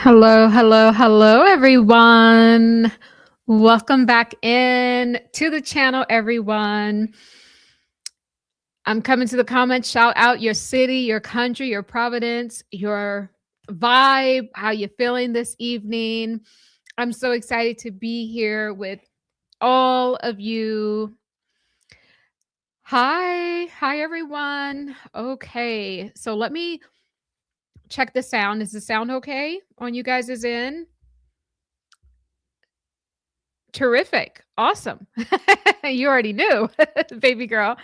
Hello, hello, hello, everyone. Welcome back in to the channel, everyone. I'm coming to the comments. Shout out your city, your country, your providence, your vibe, how you feeling this evening. I'm so excited to be here with all of you. Hi, everyone. Okay, so let me check the sound. Is the sound okay on you guys' end? Terrific. Awesome. You already knew, baby girl.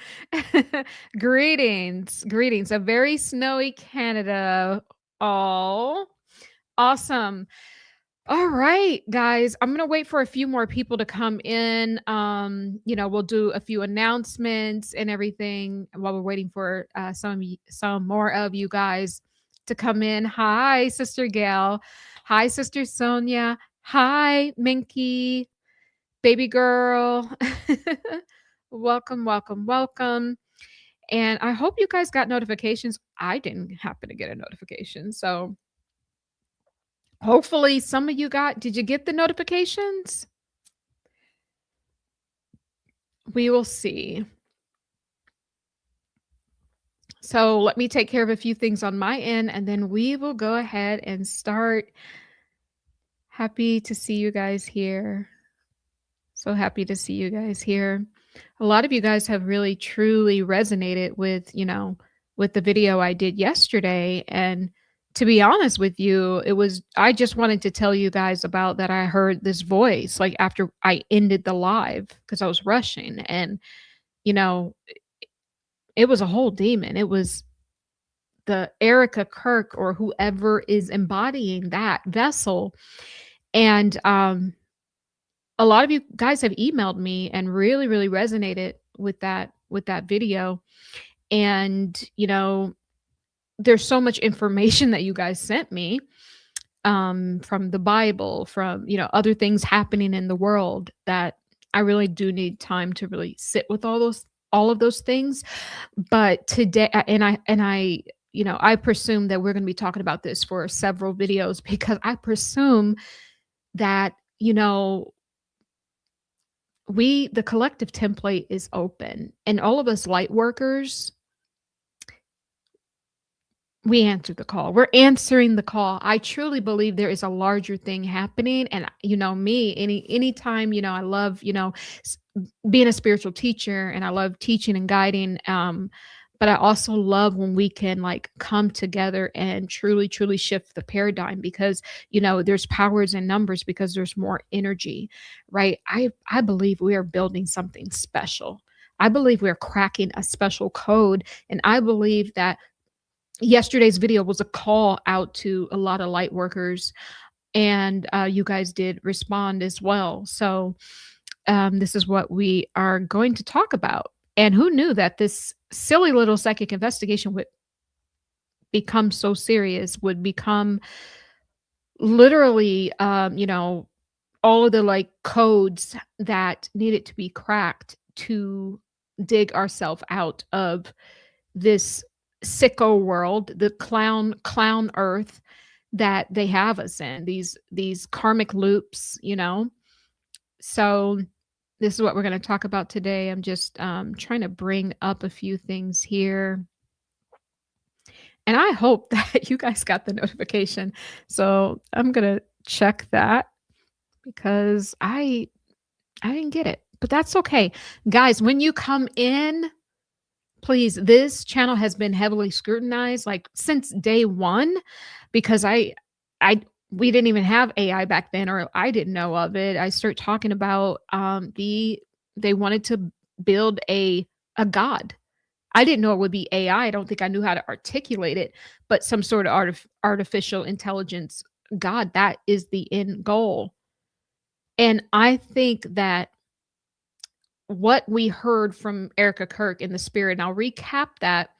Greetings. Greetings. A very snowy Canada. Oh, awesome. All right, guys. I'm gonna wait for a few more people to come in. We'll do a few announcements and everything while we're waiting for some more of you guys to come in. Hi, Sister Gail. Hi, Sister Sonia. Hi, Minky. Baby girl. Welcome, welcome, welcome. And I hope you guys got notifications. I didn't happen to get a notification. So hopefully some of you did you get the notifications? We will see. So let me take care of a few things on my end and then we will go ahead and start. Happy to see you guys here. So happy to see you guys here. A lot of you guys have really truly resonated with, with the video I did yesterday. And to be honest with you, I just wanted to tell you guys about that. I heard this voice like after I ended the live because I was rushing and, it was a whole demon. It was the Erika Kirk or whoever is embodying that vessel. And, a lot of you guys have emailed me and really, really resonated with that video. And, there's so much information that you guys sent me from the Bible, from, other things happening in the world that I really do need time to really sit with all of those things. But today, I presume that we're going to be talking about this for several videos because I presume that, the collective template is open and all of us light workers, we answered the call. We're answering the call. I truly believe there is a larger thing happening. And me, anytime, I love, being a spiritual teacher and I love teaching and guiding. But I also love when we can like come together and truly, truly shift the paradigm because, there's powers in numbers because there's more energy, right? I believe we are building something special. I believe we're cracking a special code. And I believe that yesterday's video was a call out to a lot of light workers and you guys did respond as well. So this is what we are going to talk about. And who knew that this silly little psychic investigation would become so serious, would become literally, all of the like codes that needed to be cracked to dig ourselves out of this sicko world, the clown earth that they have us in, these karmic loops, So This is what we're going to talk about today. I'm just trying to bring up a few things here. And I hope that you guys got the notification. So I'm going to check that because I didn't get it, but that's okay. Guys, when you come in, please, this channel has been heavily scrutinized like since day one because I we didn't even have AI back then, or I didn't know of it. I start talking about they wanted to build a god. I didn't know it would be AI. I don't think I knew how to articulate it, but some sort of artificial intelligence god, that is the end goal. And I think that what we heard from Erika Kirk in the spirit, and I'll recap that.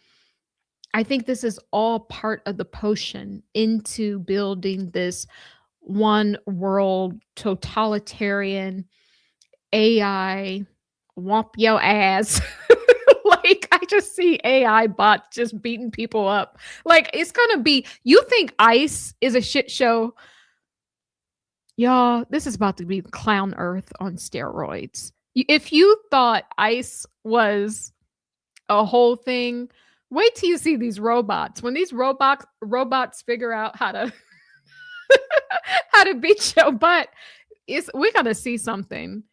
I think this is all part of the potion into building this one world totalitarian AI womp yo ass. Like, I just see AI bots just beating people up. Like, it's gonna be, you think ICE is a shit show? Y'all, this is about to be clown earth on steroids. If you thought ICE was a whole thing, wait till you see these robots. When these robots figure out how to how to beat your butt, we're gonna see something.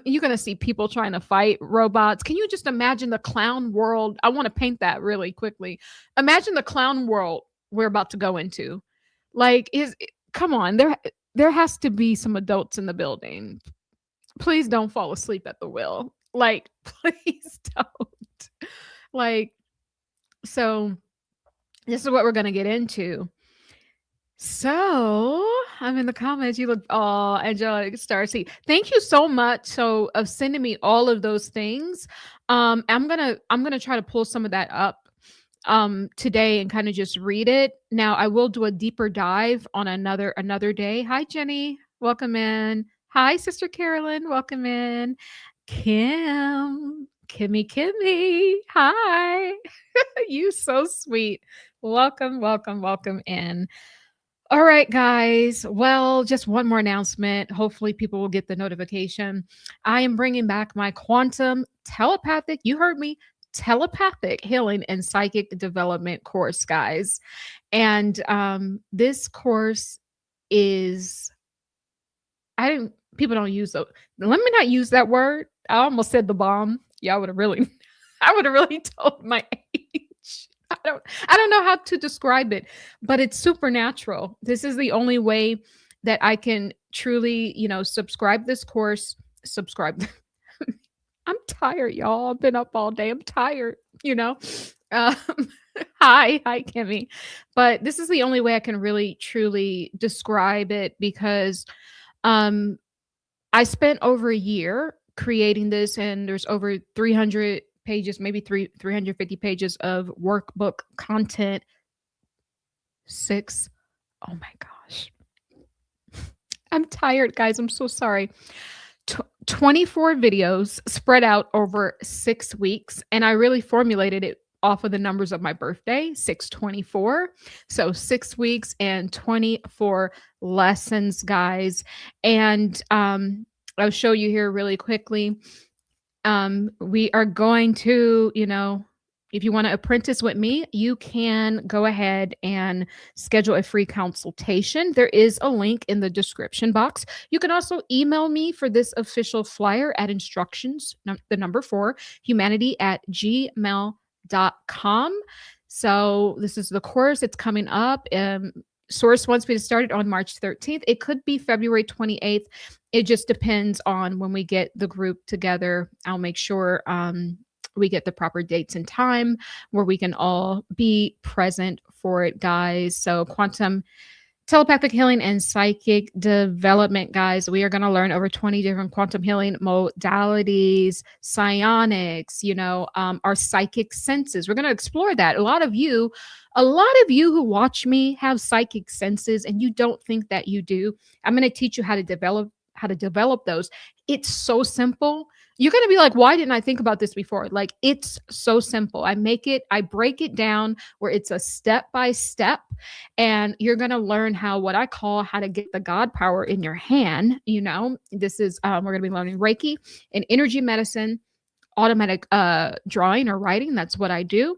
You're gonna see people trying to fight robots. Can you just imagine the clown world? I want to paint that really quickly. Imagine the clown world we're about to go into. Like, come on, there has to be some adults in the building. Please don't fall asleep at the wheel. Like, please don't. Like, so this is what we're going to get into. So I'm in the comments. You look, oh, Angelic Starseed. Thank you so much. Of sending me all of those things. I'm gonna try to pull some of that up today and kind of just read it. Now I will do a deeper dive on another day. Hi, Jenny. Welcome in. Hi, Sister Carolyn. Welcome in. Kimmy. Hi. You so sweet. Welcome in. All right, guys. Well, just one more announcement. Hopefully people will get the notification. I am bringing back my quantum telepathic, you heard me, telepathic healing and psychic development course, guys. And this course is, people don't use, let me not use that word. I almost said the bomb. Y'all would have really, I would have really told my age. I don't know how to describe it, but it's supernatural. This is the only way that I can truly, subscribe this course. Subscribe. I'm tired, y'all. I've been up all day. I'm tired, Hi, Kimmy. But this is the only way I can really, truly describe it because I spent over a year creating this, and there's over 300 pages, maybe 350 pages of workbook content. Oh my gosh. I'm tired, guys. I'm so sorry. 24 videos spread out over 6 weeks. And I really formulated it off of the numbers of my birthday, 6/24. So 6 weeks and 24 lessons, guys. And I'll show you here really quickly. We are going to, if you want to apprentice with me, you can go ahead and schedule a free consultation. There is a link in the description box. You can also email me for this official flyer at instructions, the number 4, humanity@gmail.com. So this is the course. It's coming up. Source wants me to start it on March 13th. It could be February 28th. It just depends on when we get the group together. I'll make sure we get the proper dates and time where we can all be present for it, guys. So quantum telepathic healing and psychic development, guys. We are going to learn over 20 different quantum healing modalities, psionics, our psychic senses. We're going to explore that. A lot of you who watch me have psychic senses and you don't think that you do. I'm going to teach you how to develop how to develop those. It's so simple. You're going to be like, why didn't I think about this before? Like, it's so simple. I break it down where it's a step by step, and you're going to learn what I call how to get the God power in your hand. This is, we're going to be learning Reiki and energy medicine, automatic drawing or writing. That's what I do.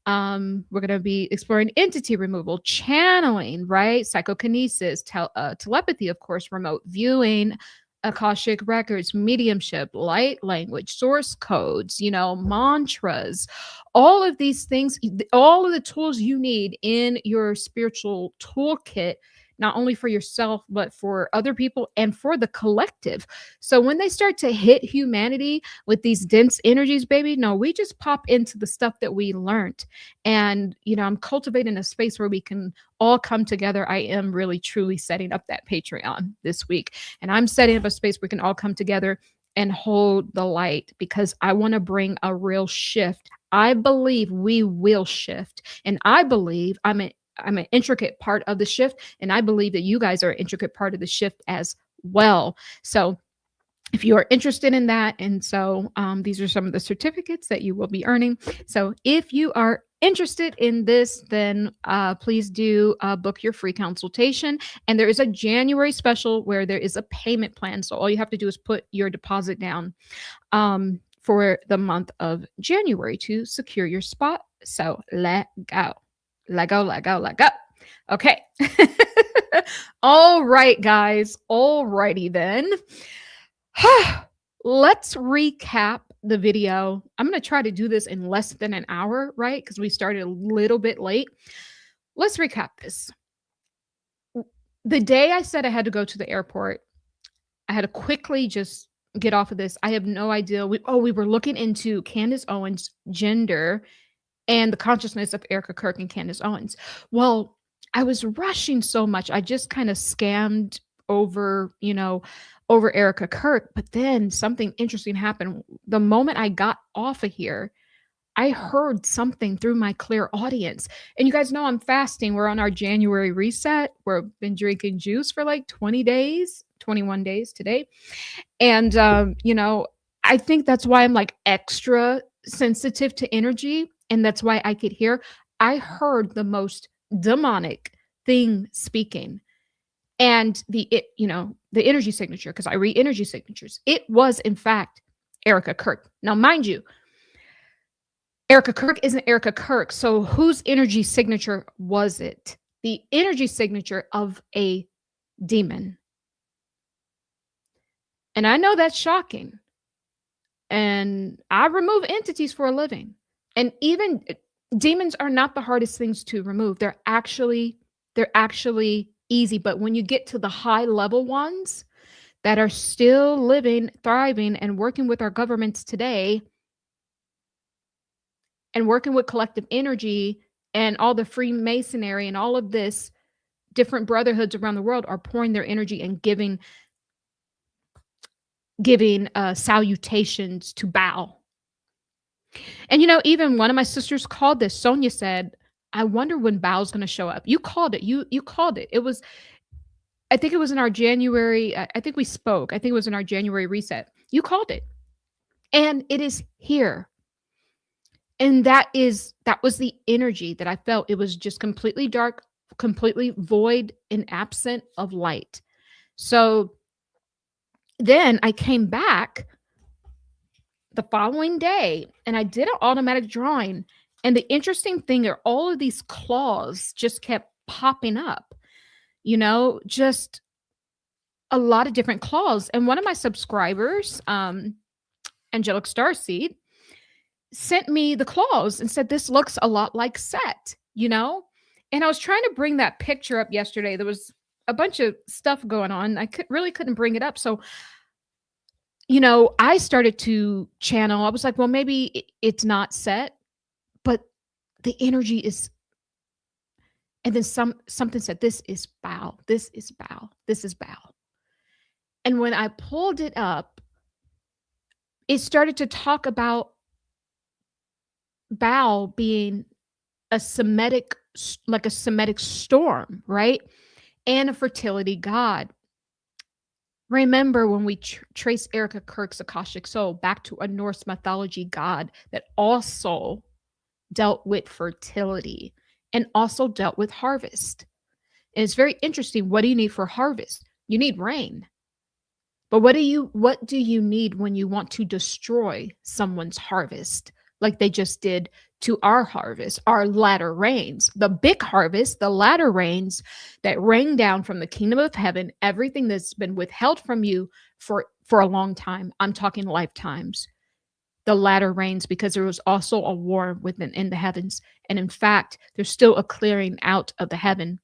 We're going to be exploring entity removal, channeling, right? Psychokinesis, telepathy, of course, remote viewing, Akashic records, mediumship, light language, source codes, mantras, all of these things, all of the tools you need in your spiritual toolkit, not only for yourself, but for other people and for the collective. So when they start to hit humanity with these dense energies, baby, no, we just pop into the stuff that we learned. And, I'm cultivating a space where we can all come together. I am really, truly setting up that Patreon this week. And I'm setting up a space where we can all come together and hold the light, because I want to bring a real shift. I believe we will shift. And I believe I'm an intricate part of the shift. And I believe that you guys are an intricate part of the shift as well. So if you are interested in that, and so these are some of the certificates that you will be earning. So if you are interested in this, then please do book your free consultation. And there is a January special where there is a payment plan. So all you have to do is put your deposit down for the month of January to secure your spot. So let go. Let go, let go, let go. Okay. All right, guys. All righty then. Let's recap the video. I'm going to try to do this in less than an hour, right? Because we started a little bit late. Let's recap this. The day I said I had to go to the airport, I had to quickly just get off of this. I have no idea. We were looking into Candace Owens' gender and the consciousness of Erika Kirk and Candace Owens. Well, I was rushing so much. I just kind of scammed over Erika Kirk. But then something interesting happened. The moment I got off of here, I heard something through my clear audience. And you guys know I'm fasting. We're on our January reset. We've been drinking juice for like 20 days, 21 days today. And, I think that's why I'm like extra sensitive to energy. And that's why I could hear. I heard the most demonic thing speaking. And the energy signature, because I read energy signatures, it was in fact Erika Kirk. Now, mind you, Erika Kirk isn't Erika Kirk. So whose energy signature was it? The energy signature of a demon. And I know that's shocking. And I remove entities for a living. And even demons are not the hardest things to remove. They're actually easy. But when you get to the high level ones that are still living, thriving, and working with our governments today, and working with collective energy and all the Freemasonry and all of this, different brotherhoods around the world are pouring their energy and giving salutations to Baal. And even one of my sisters called this. Sonia said, I wonder when Baal's going to show up. You called it. You called it. I think it was in our January. I think we spoke. I think it was in our January reset. You called it. And it is here. And that was the energy that I felt. It was just completely dark, completely void and absent of light. So then I came back the following day and I did an automatic drawing. And the interesting thing are all of these claws just kept popping up, just a lot of different claws. And one of my subscribers, Angelic Starseed, sent me the claws and said, this looks a lot like Set, And I was trying to bring that picture up yesterday. There was a bunch of stuff going on. I really couldn't bring it up. So, I started to channel. I was like, well, maybe it's not Set, but the energy is. And then something said, this is Baal. This is Baal. This is Baal. And when I pulled it up, it started to talk about Baal being a Semitic storm, right? And a fertility god. Remember when we trace Erika Kirk's Akashic soul back to a Norse mythology god that also dealt with fertility and also dealt with harvest. And it's very interesting. What do you need for harvest? You need rain. But what do you need when you want to destroy someone's harvest like they just did to our harvest, our latter rains, the big harvest, the latter rains that rain down from the kingdom of heaven, everything that's been withheld from you for a long time. I'm talking lifetimes. The latter rains because there was also a war within in the heavens. And in fact, there's still a clearing out of the heaven.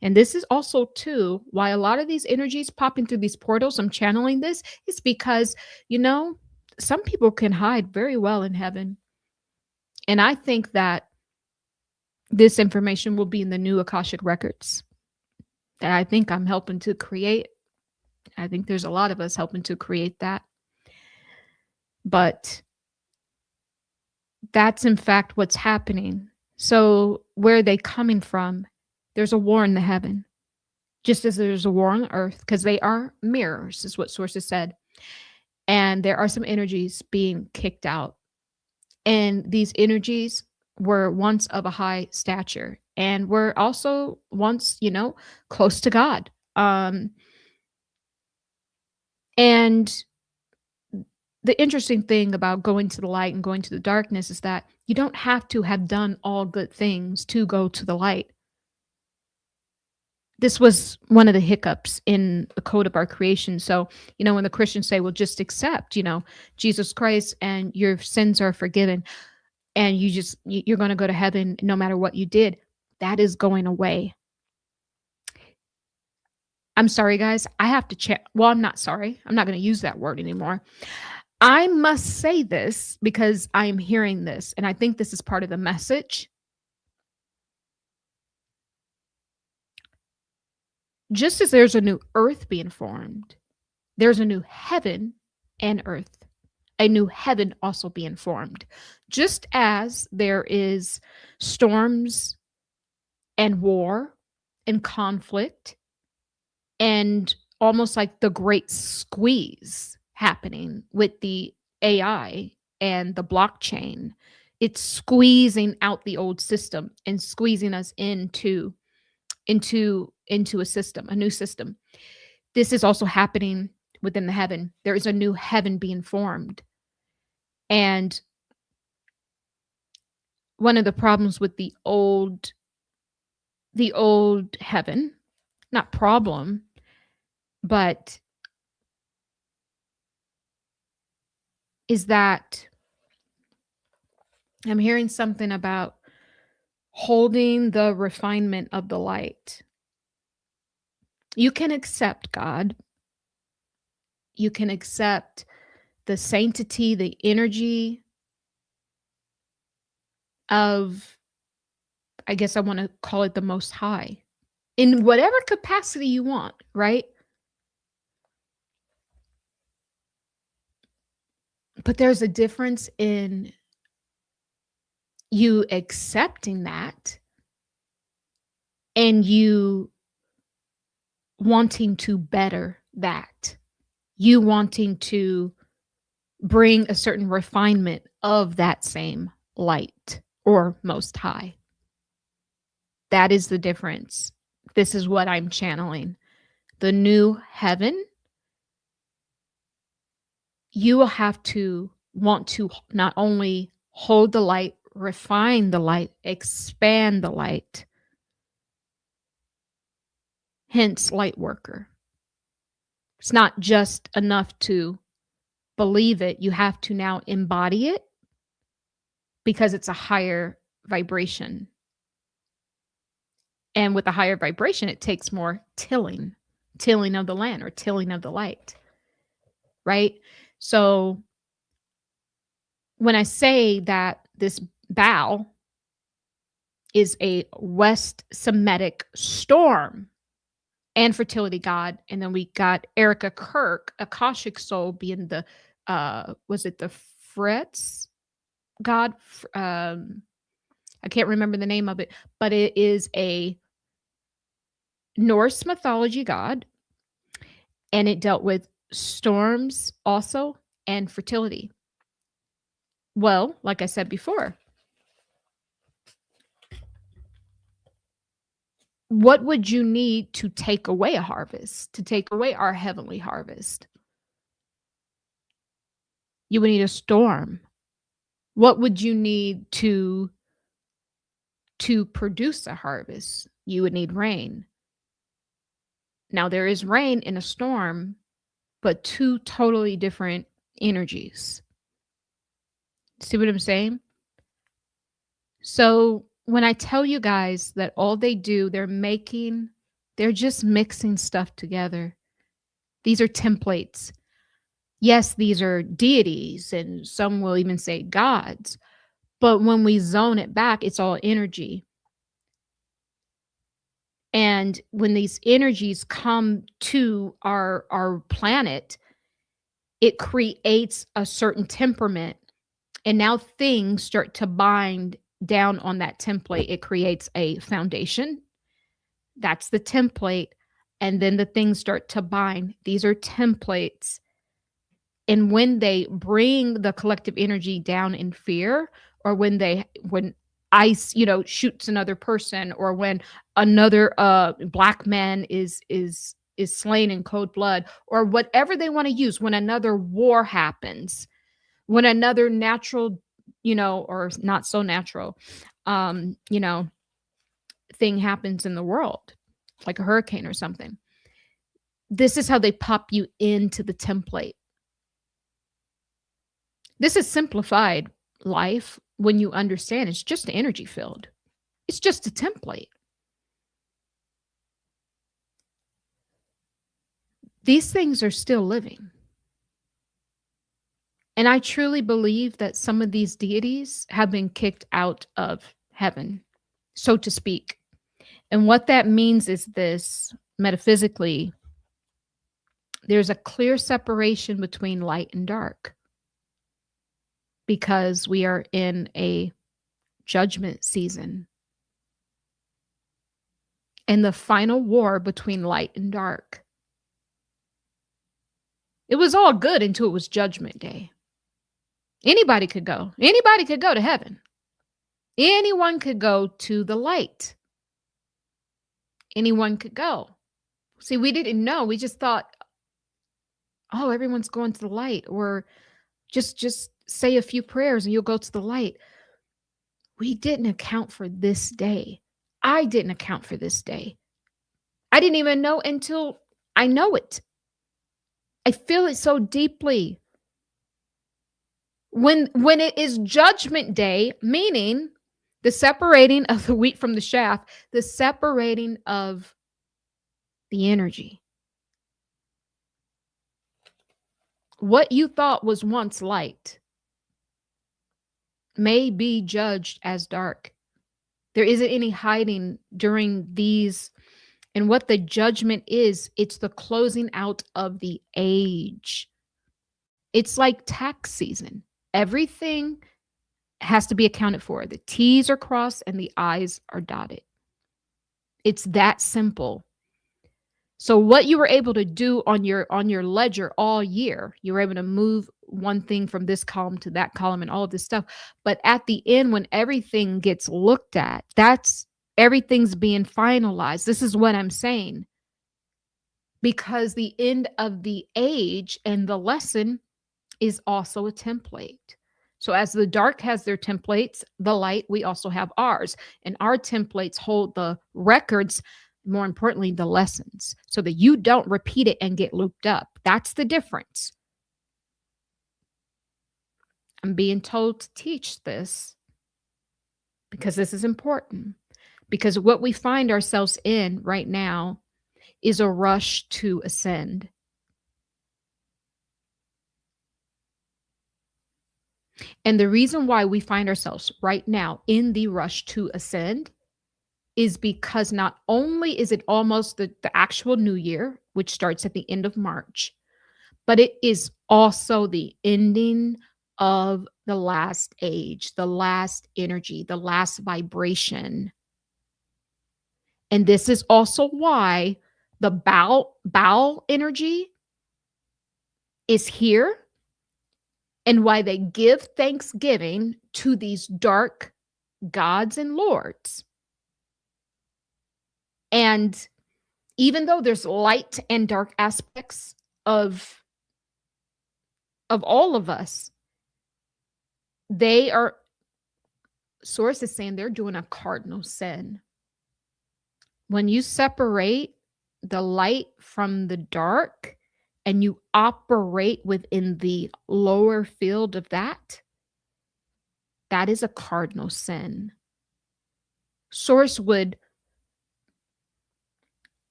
And this is also too why a lot of these energies popping through these portals, I'm channeling this, is because, you know, some people can hide very well in heaven. And I think that this information will be in the new Akashic records that I think I'm helping to create. I think there's a lot of us helping to create that. But that's in fact what's happening. So where are they coming from? There's a war in the heaven, just as there's a war on earth, because they are mirrors, is what sources said. And there are some energies being kicked out. And these energies were once of a high stature and were also once, close to God. And the interesting thing about going to the light and going to the darkness is that you don't have to have done all good things to go to the light. This was one of the hiccups in the code of our creation. So, when the Christians say, well, just accept, Jesus Christ and your sins are forgiven and you're going to go to heaven no matter what you did, that is going away. I'm sorry, guys. I have to check. Well, I'm not sorry. I'm not going to use that word anymore. I must say this because I am hearing this, and I think this is part of the message. Just as there's a new earth being formed, there's a new heaven and earth, a new heaven also being formed. Just as there is storms and war and conflict and almost like the great squeeze happening with the AI and the blockchain. It's squeezing out the old system and squeezing us into a system, a new system. This is also happening within the heaven. There is a new heaven being formed. And one of the problems with the old heaven, not problem, but is that I'm hearing something about holding the refinement of the light. You can accept God. You can accept the sanctity, the energy of, I guess I want to call it the Most High, in whatever capacity you want, right? But there's a difference in you accepting that and you wanting to better that, you wanting to bring a certain refinement of that same light or Most High. That is the difference. This is what I'm channeling. The new heaven, you will have to want to not only hold the light, refine the light, expand the light. Hence, light worker. It's not just enough to believe it. You have to now embody it because it's a higher vibration. And with a higher vibration, it takes more tilling of the land or tilling of the light, right? So when I say that this Baal is a West Semitic storm and fertility god, and then we got Erika Kirk, Akashic soul, being the was it the Fretz god? I can't remember the name of it, but it is a Norse mythology god, and it dealt with storms also, and fertility. Well, like I said before, what would you need to take away a harvest, to take away our heavenly harvest? You would need a storm. What would you need to produce a harvest? You would need rain. Now there is rain in a storm, but two totally different energies. See what I'm saying? So when I tell you guys that all they do, they're just mixing stuff together. These are templates. Yes, these are deities, and some will even say gods. But when we zone it back, it's all energy. And when these energies come to our planet, it creates a certain temperament. And now things start to bind down on that template. It creates a foundation. That's the template. And then the things start to bind. These are templates. And when they bring the collective energy down in fear, or when ice, shoots another person, or when another black man is slain in cold blood, or whatever they want to use, when another war happens, when another natural, or not so natural, um, you know, thing happens in the world, like a hurricane or something. This is how they pop you into the template. This is simplified life when you understand it's just an energy field. It's just a template. These things are still living. And I truly believe that some of these deities have been kicked out of heaven, so to speak. And what that means is this: metaphysically, there's a clear separation between light and dark, because we are in a judgment season. And the final war between light and dark. It was all good until it was Judgment Day. Anybody could go. Anybody could go to heaven. Anyone could go to the light. Anyone could go. See, we didn't know. We just thought, oh, everyone's going to the light, or just say a few prayers and you'll go to the light. We didn't account for this day. I didn't account for this day. I didn't even know until I know it. I feel it so deeply. When it is Judgment Day, meaning the separating of the wheat from the chaff, the separating of the energy. What you thought was once light may be judged as dark. There isn't any hiding during these. And what the judgment is, it's the closing out of the age. It's like tax season. Everything has to be accounted for. The T's are crossed and the I's are dotted. It's that simple. So what you were able to do on your ledger all year, you were able to move one thing from this column to that column and all of this stuff. But at the end, when everything gets looked at, everything's being finalized. This is what I'm saying. Because the end of the age and the lesson is also a template. So as the dark has their templates, the light, we also have ours. And our templates hold the records, more importantly, the lessons, so that you don't repeat it and get looped up. That's the difference. I'm being told to teach this because this is important. Because what we find ourselves in right now is a rush to ascend. And the reason why we find ourselves right now in the rush to ascend is because not only is it almost the actual new year, which starts at the end of March, but it is also the ending of the last age, the last energy, the last vibration. And this is also why the bowel energy is here and why they give thanksgiving to these dark gods and lords. And even though there's light and dark aspects of all of us, they are, Source is saying they're doing a cardinal sin. When you separate the light from the dark and you operate within the lower field of that, that is a cardinal sin. Source would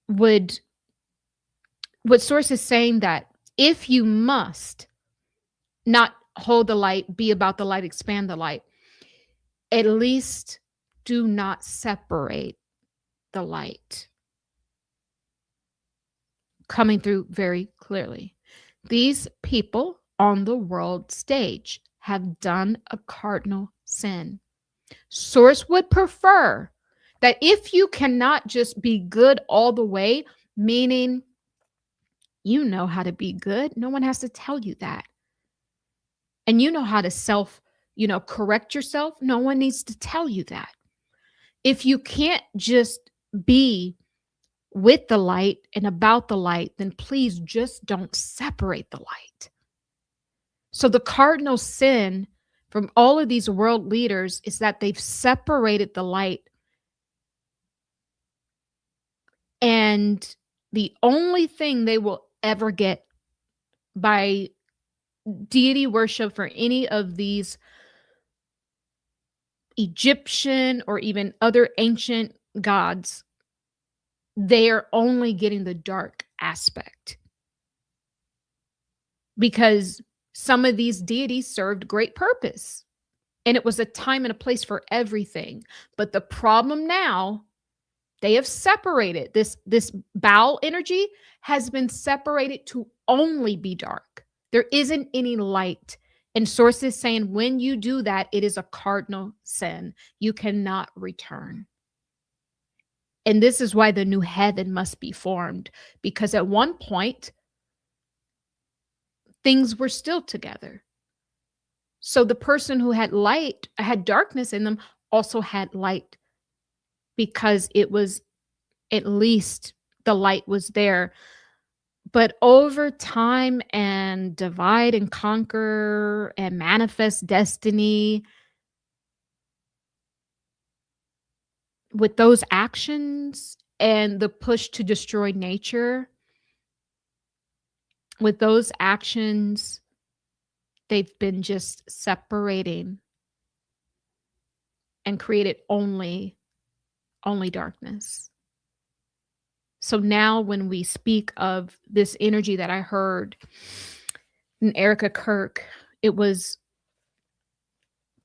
what Source is saying, that if you must not hold the light, be about the light, expand the light, at least do not separate the light. Coming through very clearly. These people on the world stage have done a cardinal sin. Source would prefer that if you cannot just be good all the way, meaning you know how to be good, no one has to tell you that. And you know how to correct yourself, no one needs to tell you that. If you can't just be with the light and about the light, then please just don't separate the light. So the cardinal sin from all of these world leaders is that they've separated the light. And the only thing they will ever get by deity worship for any of these Egyptian or even other ancient gods, they are only getting the dark aspect. Because some of these deities served great purpose. And it was a time and a place for everything. But the problem now, they have separated. This Baal energy has been separated to only be dark. There isn't any light. And Source is saying when you do that, it is a cardinal sin. You cannot return. And this is why the new heaven must be formed. Because at one point, things were still together. So the person who had light, had darkness in them, also had light, because it was, at least the light was there. But over time and divide and conquer and manifest destiny, with those actions and the push to destroy nature, with those actions, they've been just separating and created only darkness. So now when we speak of this energy that I heard in Erika Kirk, it was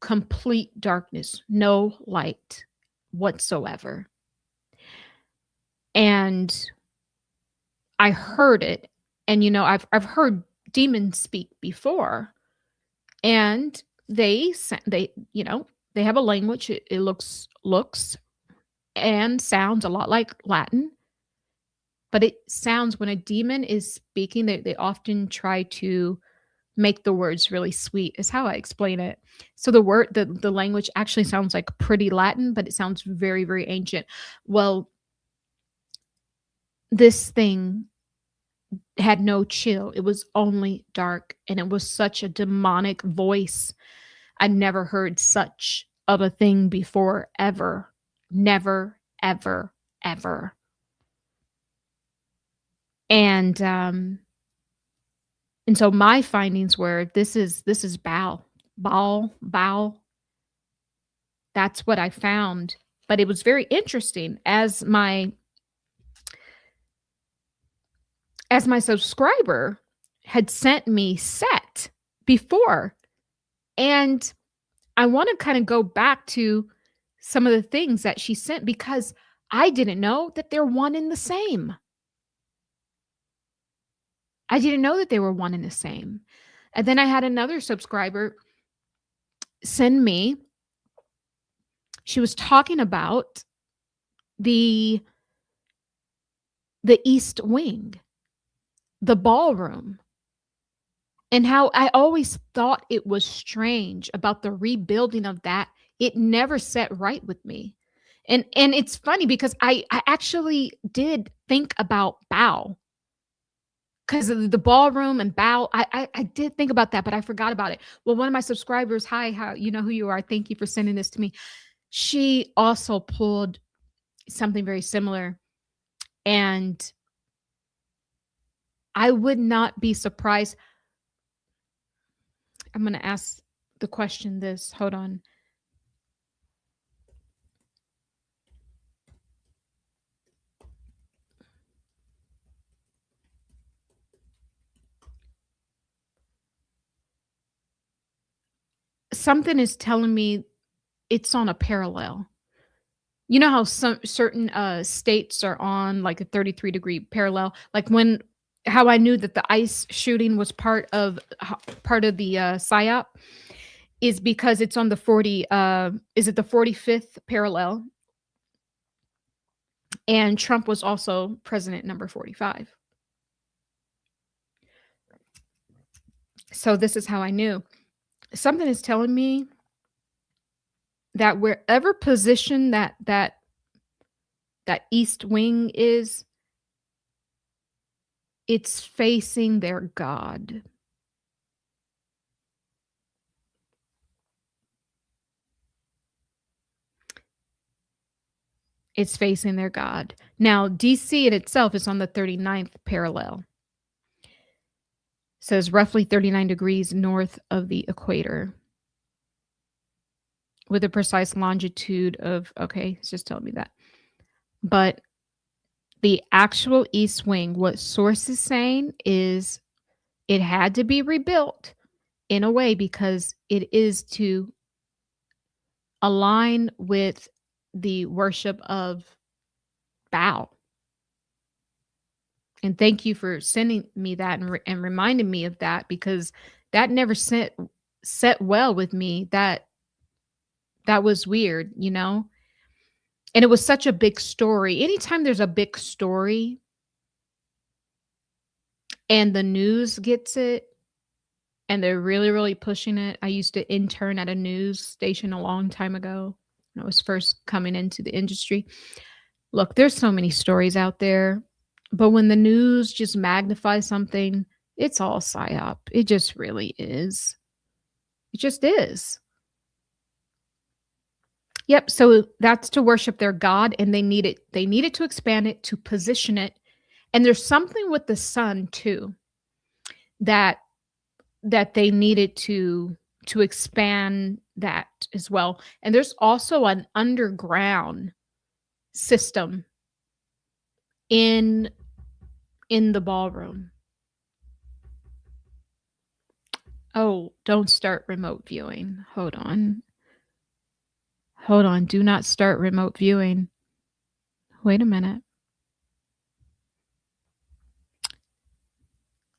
complete darkness, no light whatsoever. And I heard it. And I've heard demons speak before. And they have a language. It looks and sounds a lot like Latin. But it sounds, when a demon is speaking, they often try to make the words really sweet, is how I explain it. So the language actually sounds like pretty Latin, but it sounds very, very ancient. Well, this thing had no chill. It was only dark, and it was such a demonic voice. I never heard such of a thing before, ever. Never, ever, ever. And so my findings were, this is Baal. That's what I found. But it was very interesting, as my subscriber had sent me set before. And I want to kind of go back to some of the things that she sent, because I didn't know that they're one and the same. I didn't know that they were one and the same. And then I had another subscriber send me, she was talking about the East Wing, the ballroom. And how I always thought it was strange about the rebuilding of that, it never set right with me. And it's funny because I actually did think about Bao, 'cause of the ballroom and Bao. I did think about that, but I forgot about it. Well, one of my subscribers, hi, how you know who you are. Thank you for sending this to me. She also pulled something very similar, and I would not be surprised. I'm gonna ask the question this. Hold on. Something is telling me it's on a parallel. You know how some certain, states are on, like, a 33-degree parallel? Like, when how I knew that the ICE shooting was part of the, PSYOP is because it's on the 40, is it the 45th parallel? And Trump was also president number 45. So this is how I knew. Something is telling me that wherever position that east wing is, it's facing their god. It's facing their god. Now, DC in itself is on the 39th parallel. So it's roughly 39 degrees north of the equator with a precise longitude of, okay, it's just telling me that. But the actual east wing, what source is saying is it had to be rebuilt in a way because it is to align with the worship of Baal. And thank you for sending me that and reminding me of that because that never set well with me. That was weird, you know? And it was such a big story. Anytime there's a big story and the news gets it and they're really, really pushing it. I used to intern at a news station a long time ago when I was first coming into the industry. Look, there's so many stories out there, but when the news just magnifies something, it's all psyop. It just really is. It just is. Yep, so that's to worship their god and they needed to expand it, to position it. And there's something with the sun too that they needed to expand that as well. And there's also an underground system in the ballroom. Oh, don't start remote viewing. Hold on. Hold on. Do not start remote viewing. Wait a minute.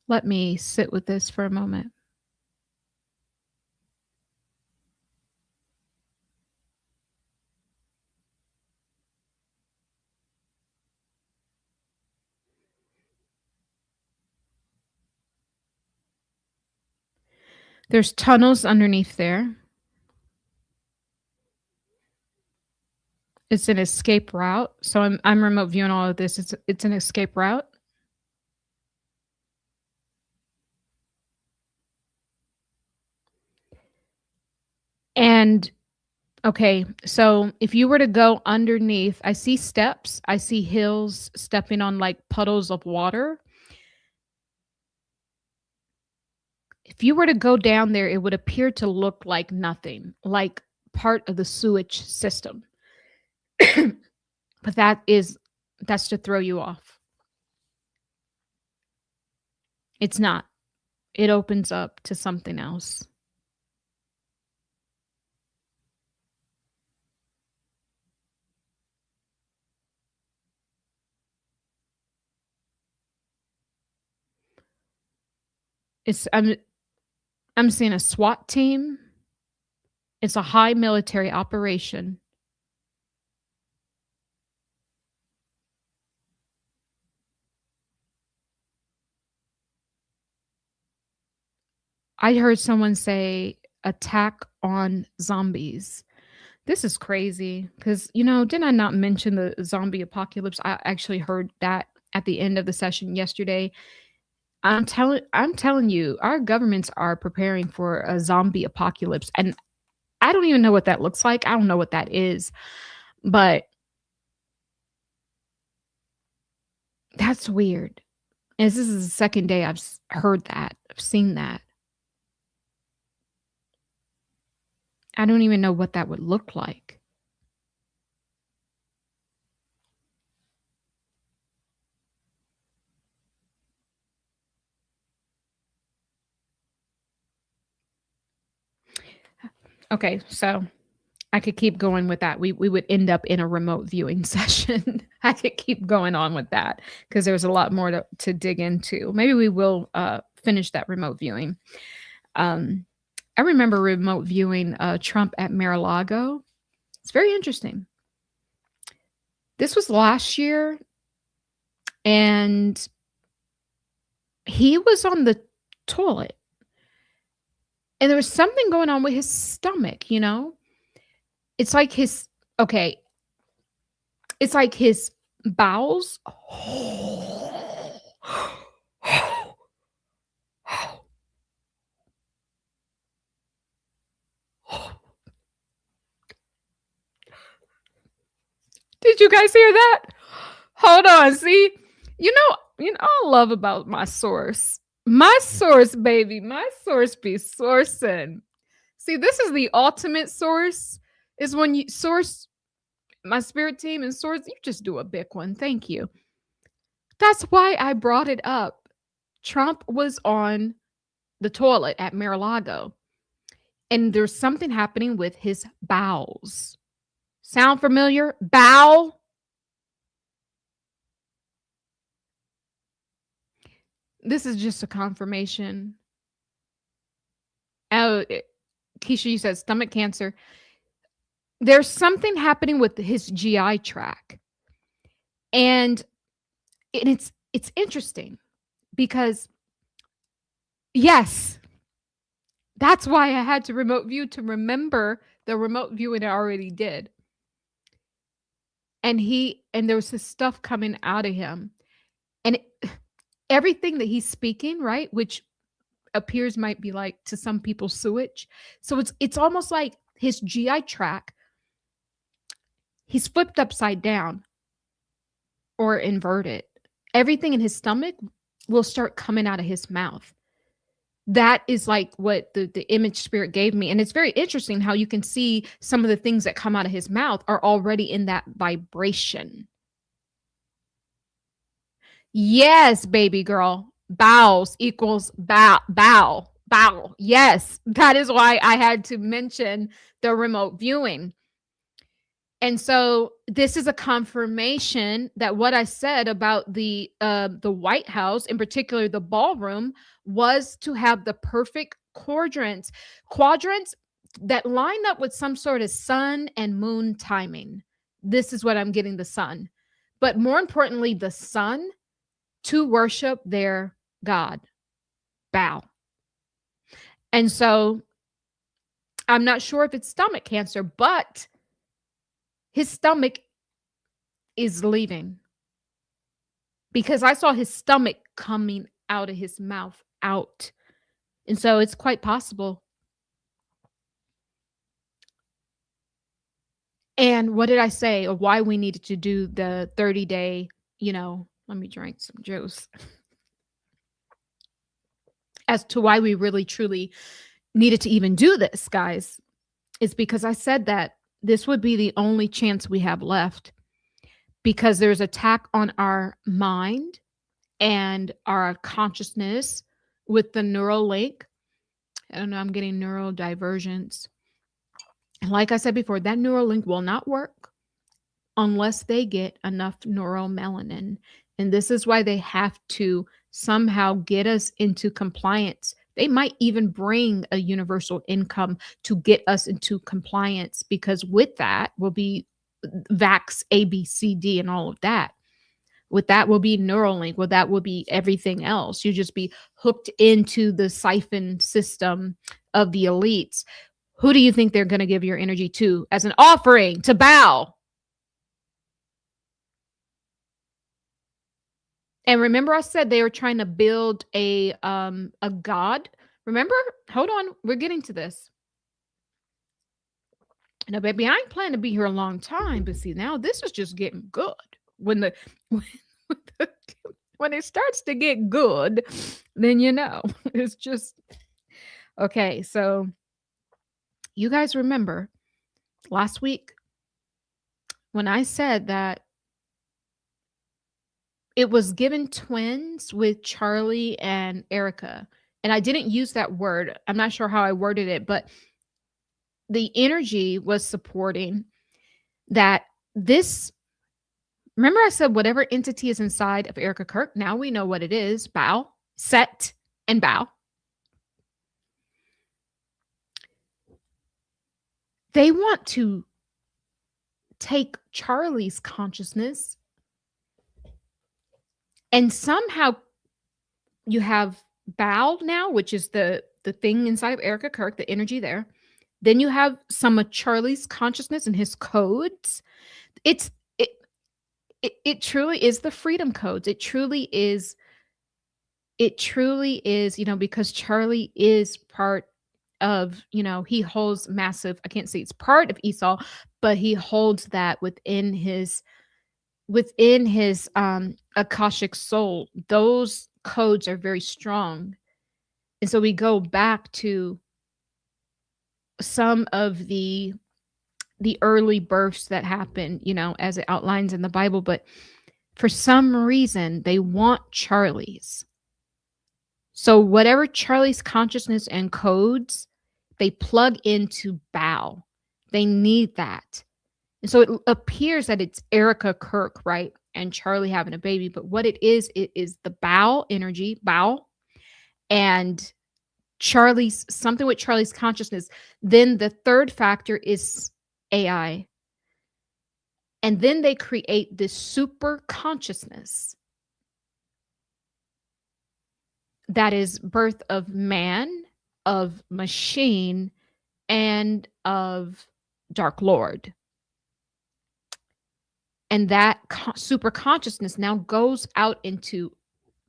Let me sit with this for a moment. There's tunnels underneath there. It's an escape route. So I'm remote viewing all of this. It's an escape route. And okay, so if you were to go underneath, I see steps, I see hills stepping on like puddles of water. If you were to go down there, it would appear to look like nothing, like part of the sewage system. But that's to throw you off. It's not. It opens up to something else. It's I'm seeing a SWAT team. It's a high military operation. I heard someone say attack on zombies. This is crazy because, did I not mention the zombie apocalypse? I actually heard that at the end of the session yesterday. I'm telling you, our governments are preparing for a zombie apocalypse, and I don't even know what that looks like. I don't know what that is, but that's weird. And this is the second day I've heard that. I've seen that. I don't even know what that would look like. Okay, so I could keep going with that. We would end up in a remote viewing session. I could keep going on with that because there's a lot more to dig into. Maybe we will finish that remote viewing. I remember remote viewing Trump at Mar-a-Lago. It's very interesting. This was last year, and he was on the toilet, and there was something going on with his stomach, It's like okay, it's like his bowels. Did you guys hear that? Hold on, see? I love about my source. My source, baby. My source be sourcing. See, this is the ultimate source. Is when you source my spirit team and source, you just do a big one. Thank you. That's why I brought it up. Trump was on the toilet at Mar-a-Lago, and there's something happening with his bowels. Sound familiar? Bowel? This is just a confirmation. Oh, Keisha, you said stomach cancer. There's something happening with his GI tract. And it's interesting because, yes, that's why I had to remote view to remember the remote viewing I already did. And there was this stuff coming out of him. And everything that he's speaking, right, which appears might be like to some people sewage. So it's almost like his GI tract, he's flipped upside down or inverted. Everything in his stomach will start coming out of his mouth. That is like what the image spirit gave me. And it's very interesting how you can see some of the things that come out of his mouth are already in that vibration. Yes, baby girl. Bowels equals bow. Yes, that is why I had to mention the remote viewing. And so this is a confirmation that what I said about the White House, in particular the ballroom, was to have the perfect quadrants that line up with some sort of sun and moon timing. This is what I'm getting, the sun. But more importantly, the sun to worship their God. Bow. And so I'm not sure if it's stomach cancer, but his stomach is leaving because I saw his stomach coming out of his mouth out. And so it's quite possible. And what did I say of why we needed to do the 30-day, let me drink some juice. As to why we really truly needed to even do this, guys, is because I said that this would be the only chance we have left, because there's attack on our mind and our consciousness with the neural link. I don't know, I'm getting neural divergence. And like I said before, that neural link will not work unless they get enough neuromelanin. And this is why they have to somehow get us into compliance. They might even bring a universal income to get us into compliance, because with that will be vax A, B, C, D, and all of that. With that will be Neuralink. With that will be everything else. You just be hooked into the siphon system of the elites. Who do you think they're going to give your energy to as an offering to bow? And remember, I said they were trying to build a god. Remember? Hold on, we're getting to this. Now, baby, I ain't planning to be here a long time, but see, now this is just getting good. When the when it starts to get good, then you know it's just okay. So you guys remember last week when I said that it was given twins with Charlie and Erika. And I didn't use that word. I'm not sure how I worded it, but the energy was supporting that this. Remember, I said whatever entity is inside of Erika Kirk, now we know what it is. Bow, set, and bow. They want to take Charlie's consciousness and somehow you have bow now, which is the thing inside of Erika Kirk, the energy there. Then you have some of Charlie's consciousness and his codes. It's it truly is the freedom codes. It truly is, because Charlie is part of, he holds massive, I can't say it's part of Esau, but he holds that within his Akashic soul. Those codes are very strong. And so we go back to some of the early births that happen, as it outlines in the Bible. But for some reason, they want Charlie's. So whatever Charlie's consciousness and codes, they plug into bow. They need that. And so it appears that it's Erika Kirk, right? And Charlie having a baby. But what it is the bow energy, bow, and something with Charlie's consciousness. Then the third factor is AI. And then they create this super consciousness that is birth of man, of machine, and of Dark Lord. And that super consciousness now goes out into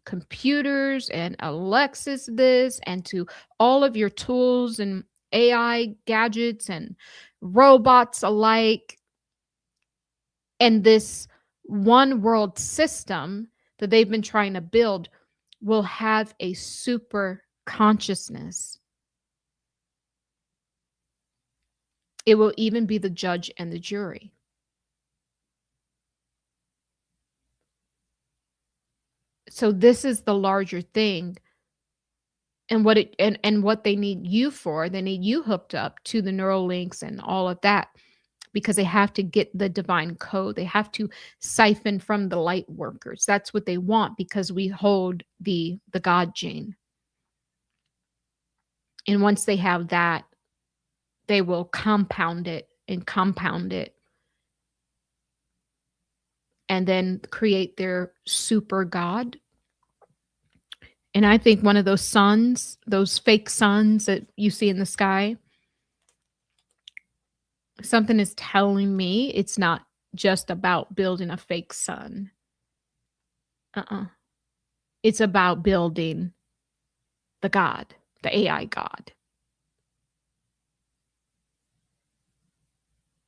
computers and Alexis this, and to all of your tools and AI gadgets and robots alike. And this one world system that they've been trying to build will have a super consciousness. It will even be the judge and the jury. So this is the larger thing. And what they need you for, they need you hooked up to the neural links and all of that, because they have to get the divine code. They have to siphon from the light workers. That's what they want, because we hold the God gene. And once they have that, they will compound it and compound it, and then create their super God. And I think one of those suns, those fake suns that you see in the sky, something is telling me it's not just about building a fake sun. It's about building the God, the AI God.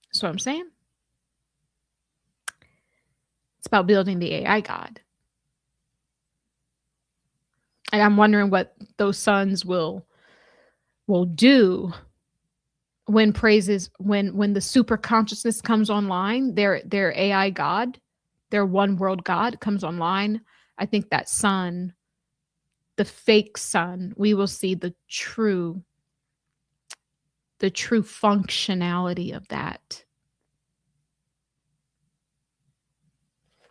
That's what I'm saying. It's about building the AI God. And I'm wondering what those sons will do when when the super consciousness comes online, their AI God, their one world God comes online. I think that sun, the fake sun, we will see the true functionality of that.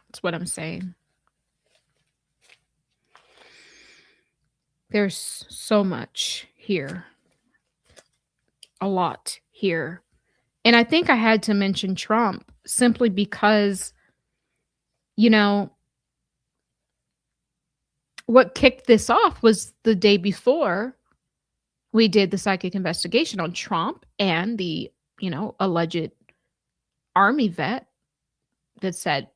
That's what I'm saying. There's so much here. A lot here. And I think I had to mention Trump simply because, What kicked this off was the day before we did the psychic investigation on Trump and the, alleged army vet that said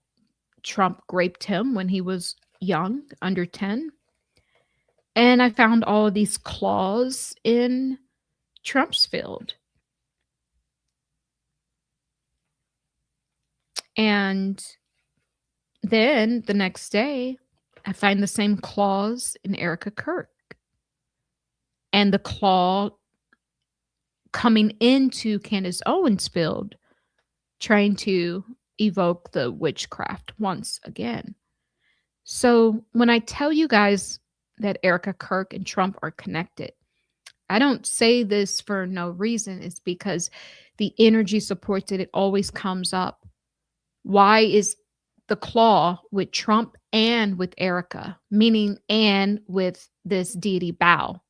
Trump raped him when he was young, under 10. And I found all of these claws in Trump's field. And then the next day, I find the same claws in Erika Kirk. And the claw coming into Candace Owens' field, trying to evoke the witchcraft once again. So when I tell you guys that Erika Kirk and Trump are connected, I don't say this for no reason. It's because the energy supports it. It always comes up. Why is the claw with Trump and with Erika, meaning and with this deity bow?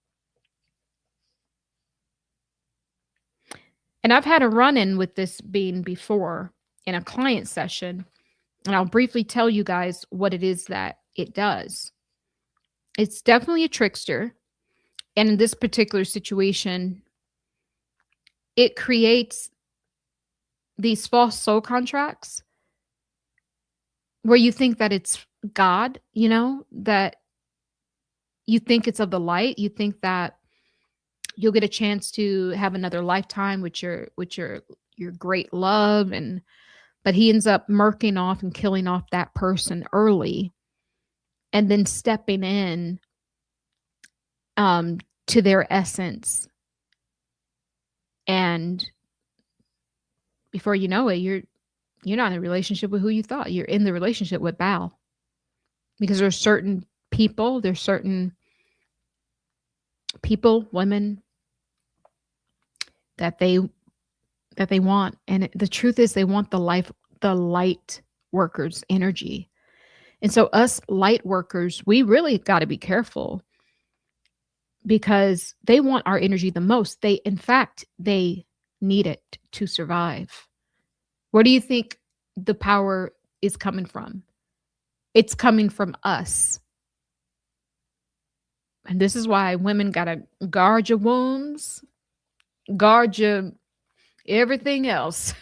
And I've had a run-in with this being before in a client session, and I'll briefly tell you guys what it is that it does. It's definitely a trickster, and in this particular situation, it creates these false soul contracts where you think that it's God, that you think it's of the light, you think that you'll get a chance to have another lifetime with your great love, but he ends up murking off and killing off that person early, and then stepping in to their essence, and before you know it, you're not in a relationship with who you thought. You're in the relationship with Baal, because there's certain people, women that they want. And the truth is they want the light workers' energy. And so us light workers, we really got to be careful, because they want our energy the most. In fact, they need it to survive. Where do you think the power is coming from? It's coming from us. And this is why women got to guard your wombs, guard your everything else,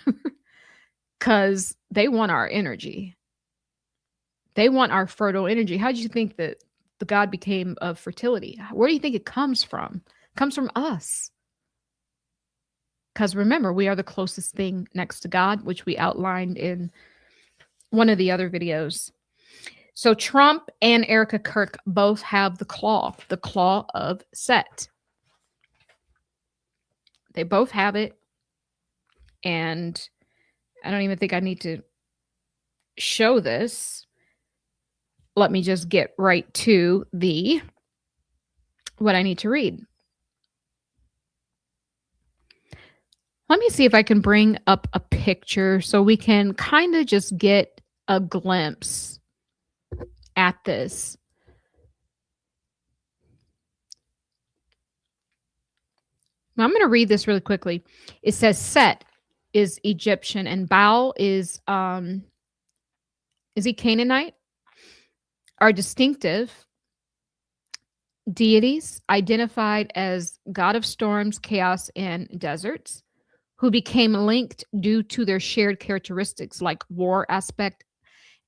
because they want our energy. They want our fertile energy. How do you think that the God became of fertility? Where do you think it comes from? It comes from us. Because remember, we are the closest thing next to God, which we outlined in one of the other videos. So Trump and Erika Kirk both have the claw of Set. They both have it. And I don't even think I need to show this. Let me just get right to what I need to read. Let me see if I can bring up a picture so we can kind of just get a glimpse at this. Now, I'm going to read this really quickly. It says Set is Egyptian and Baal is he Canaanite? Are distinctive deities identified as god of storms, chaos, and deserts, who became linked due to their shared characteristics like war aspect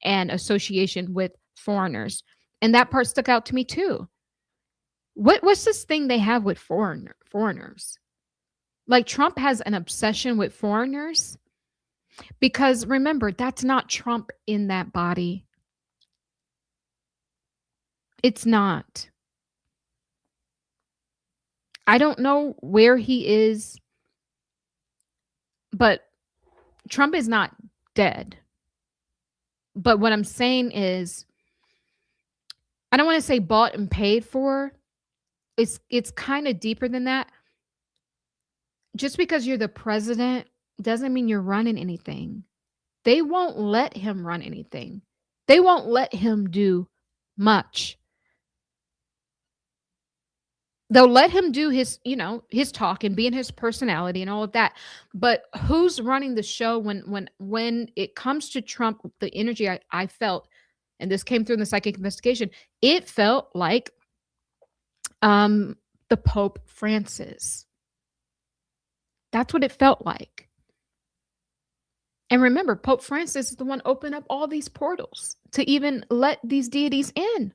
and association with foreigners. And that part stuck out to me too. What's this thing they have with foreigners? Like Trump has an obsession with foreigners, because remember, that's not Trump in that body. It's not. I don't know where he is, but Trump is not dead. But what I'm saying is, I don't want to say bought and paid for. It's kind of deeper than that. Just because you're the president doesn't mean you're running anything. They won't let him run anything. They won't let him do much. They'll let him do his talk and be in his personality and all of that. But who's running the show when it comes to Trump, the energy I felt, and this came through in the psychic investigation, it felt like um the Pope Francis. That's what it felt like. And remember, Pope Francis is the one opened up all these portals to even let these deities in.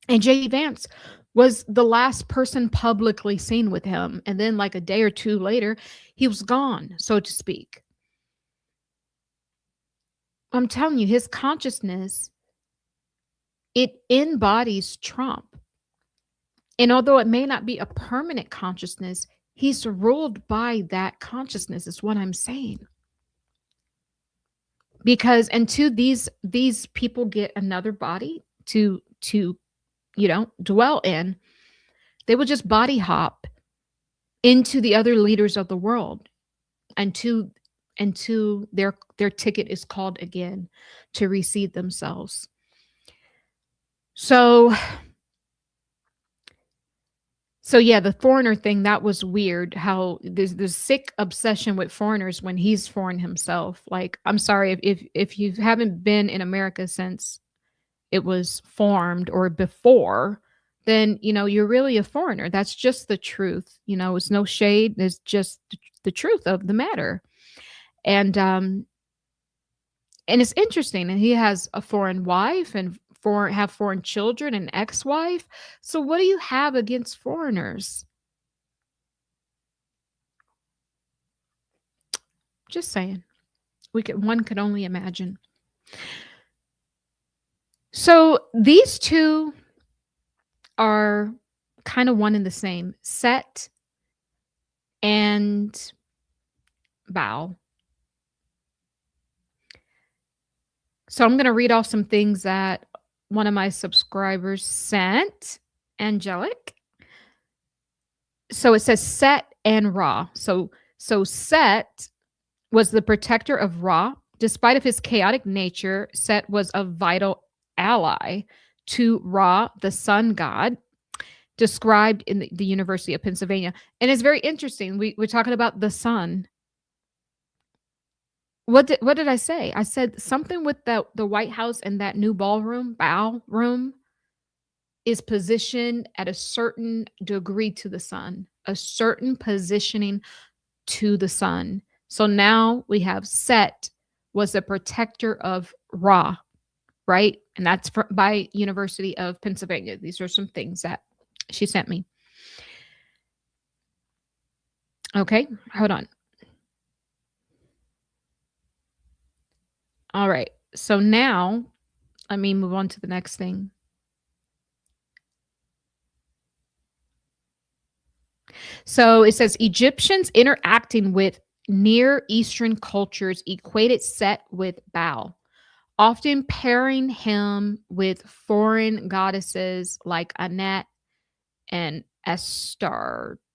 And J.D. Vance was the last person publicly seen with him. And then, like a day or two later, he was gone, so to speak. I'm telling you, his consciousness, it embodies Trump. And although it may not be a permanent consciousness, he's ruled by that consciousness, is what I'm saying. Because until these people get another body to dwell in, they will just body hop into the other leaders of the world until their ticket is called again to reseed themselves. So yeah, the foreigner thing, that was weird, how there's this sick obsession with foreigners when he's foreign himself. Like, I'm sorry, if you haven't been in America since it was formed or before, then, you're really a foreigner. That's just the truth. It's no shade. It's just the truth of the matter. And it's interesting. And he has a foreign wife and have foreign children, an ex-wife. So what do you have against foreigners? Just saying. One could only imagine. So these two are kind of one and the same, Set and Baal. So I'm going to read off some things that one of my subscribers sent, Angelic. So it says Set and Ra. So Set was the protector of Ra. Despite of his chaotic nature, Set was a vital ally to Ra, the sun god, described in the University of Pennsylvania. And it's very interesting. We're talking about the sun. What did I say? I said something with the White House and that new ball room is positioned at a certain degree to the sun, a certain positioning to the sun. So now we have Set was a protector of Ra, right? And that's by University of Pennsylvania. These are some things that she sent me. Okay, hold on. All right. So now let me move on to the next thing. So it says Egyptians interacting with Near Eastern cultures equated Set with Baal, often pairing him with foreign goddesses like Anat and Astarte.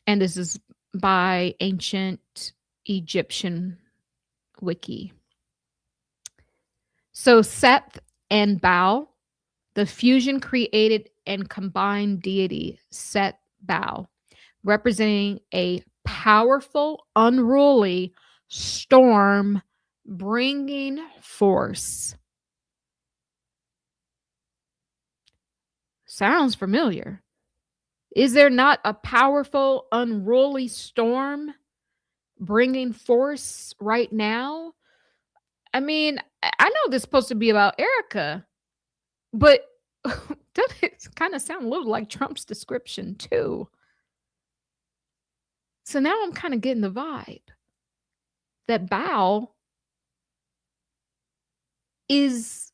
And this is by Ancient Egyptian Wiki. So Seth and Baal, the fusion created and combined deity Set Baal, representing a powerful, unruly storm bringing force. Sounds familiar. Is there not a powerful, unruly storm bringing force right now? I mean, I know this is supposed to be about Erika, but doesn't it kind of sound a little like Trump's description too? So now I'm kind of getting the vibe that Baal is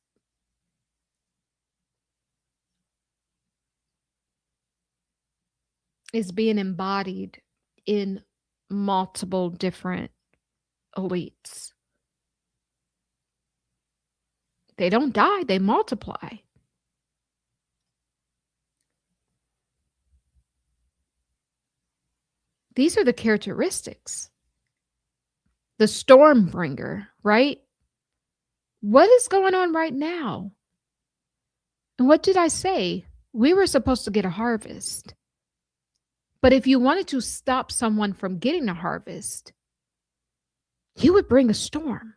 being embodied in multiple different elites. They don't die, they multiply. These are the characteristics. The storm bringer, right? What is going on right now? And what did I say? We were supposed to get a harvest. But if you wanted to stop someone from getting a harvest, you would bring a storm.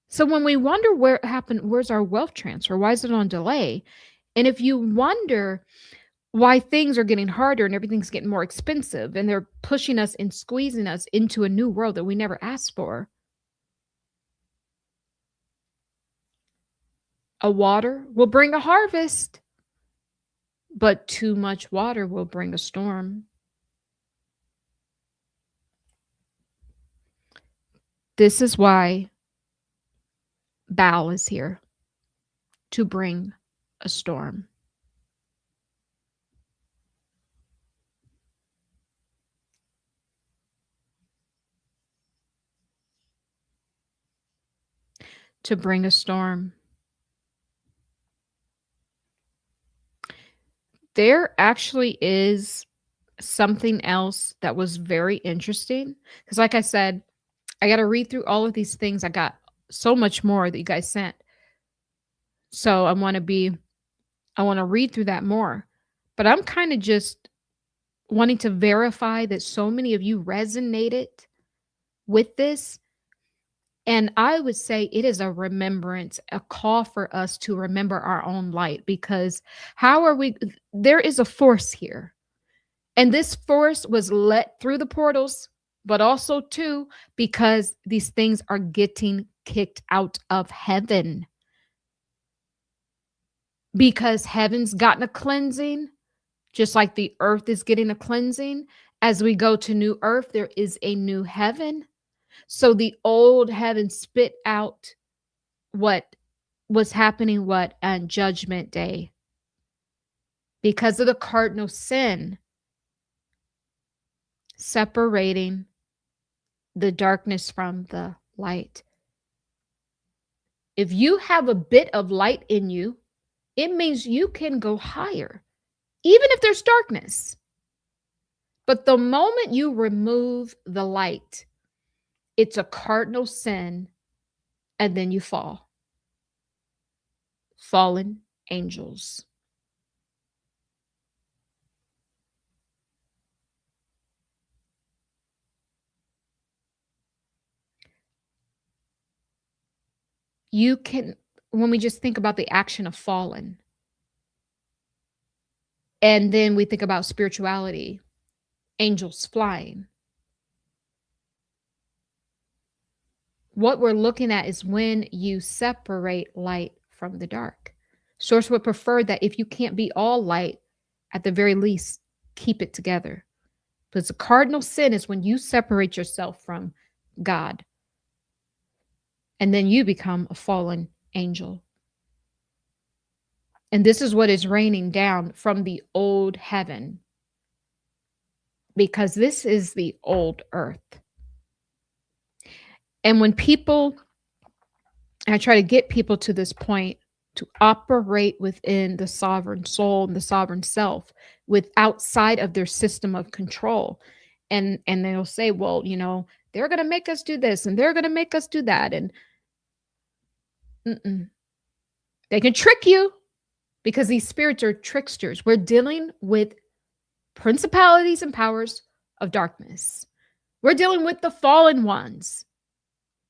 So when we wonder where it happened, where's our wealth transfer? Why is it on delay? And if you wonder why things are getting harder and everything's getting more expensive and they're pushing us and squeezing us into a new world that we never asked for, a water will bring a harvest, but too much water will bring a storm. This is why Baal is here, to bring a storm. To bring a storm. There actually is something else that was very interesting because, like I said, I got to read through all of these things. I got so much more that you guys sent. So I want to read through that more. But I'm kind of just wanting to verify that so many of you resonated with this. And I would say it is a remembrance, a call for us to remember our own light, because how are we? There is a force here. And this force was let through the portals, but also too, because these things are getting kicked out of heaven. Because heaven's gotten a cleansing, just like the earth is getting a cleansing. As we go to new earth, there is a new heaven. So the old heaven spit out what was happening, on Judgment Day. Because of the cardinal sin, separating the darkness from the light. If you have a bit of light in you, it means you can go higher, even if there's darkness. But the moment you remove the light, it's a cardinal sin, and then you fall. Fallen angels. You can, when we just think about the action of fallen, and then we think about spirituality, angels flying. What we're looking at is when you separate light from the dark. Source would prefer that if you can't be all light, at the very least, keep it together. Because the cardinal sin is when you separate yourself from God. And then you become a fallen angel. And this is what is raining down from the old heaven. Because this is the old earth. And when I try to get people to this point, to operate within the sovereign soul and the sovereign self, with outside of their system of control. And they'll say, well, they're going to make us do this and they're going to make us do that. And they can trick you, because these spirits are tricksters. We're dealing with principalities and powers of darkness. We're dealing with the fallen ones.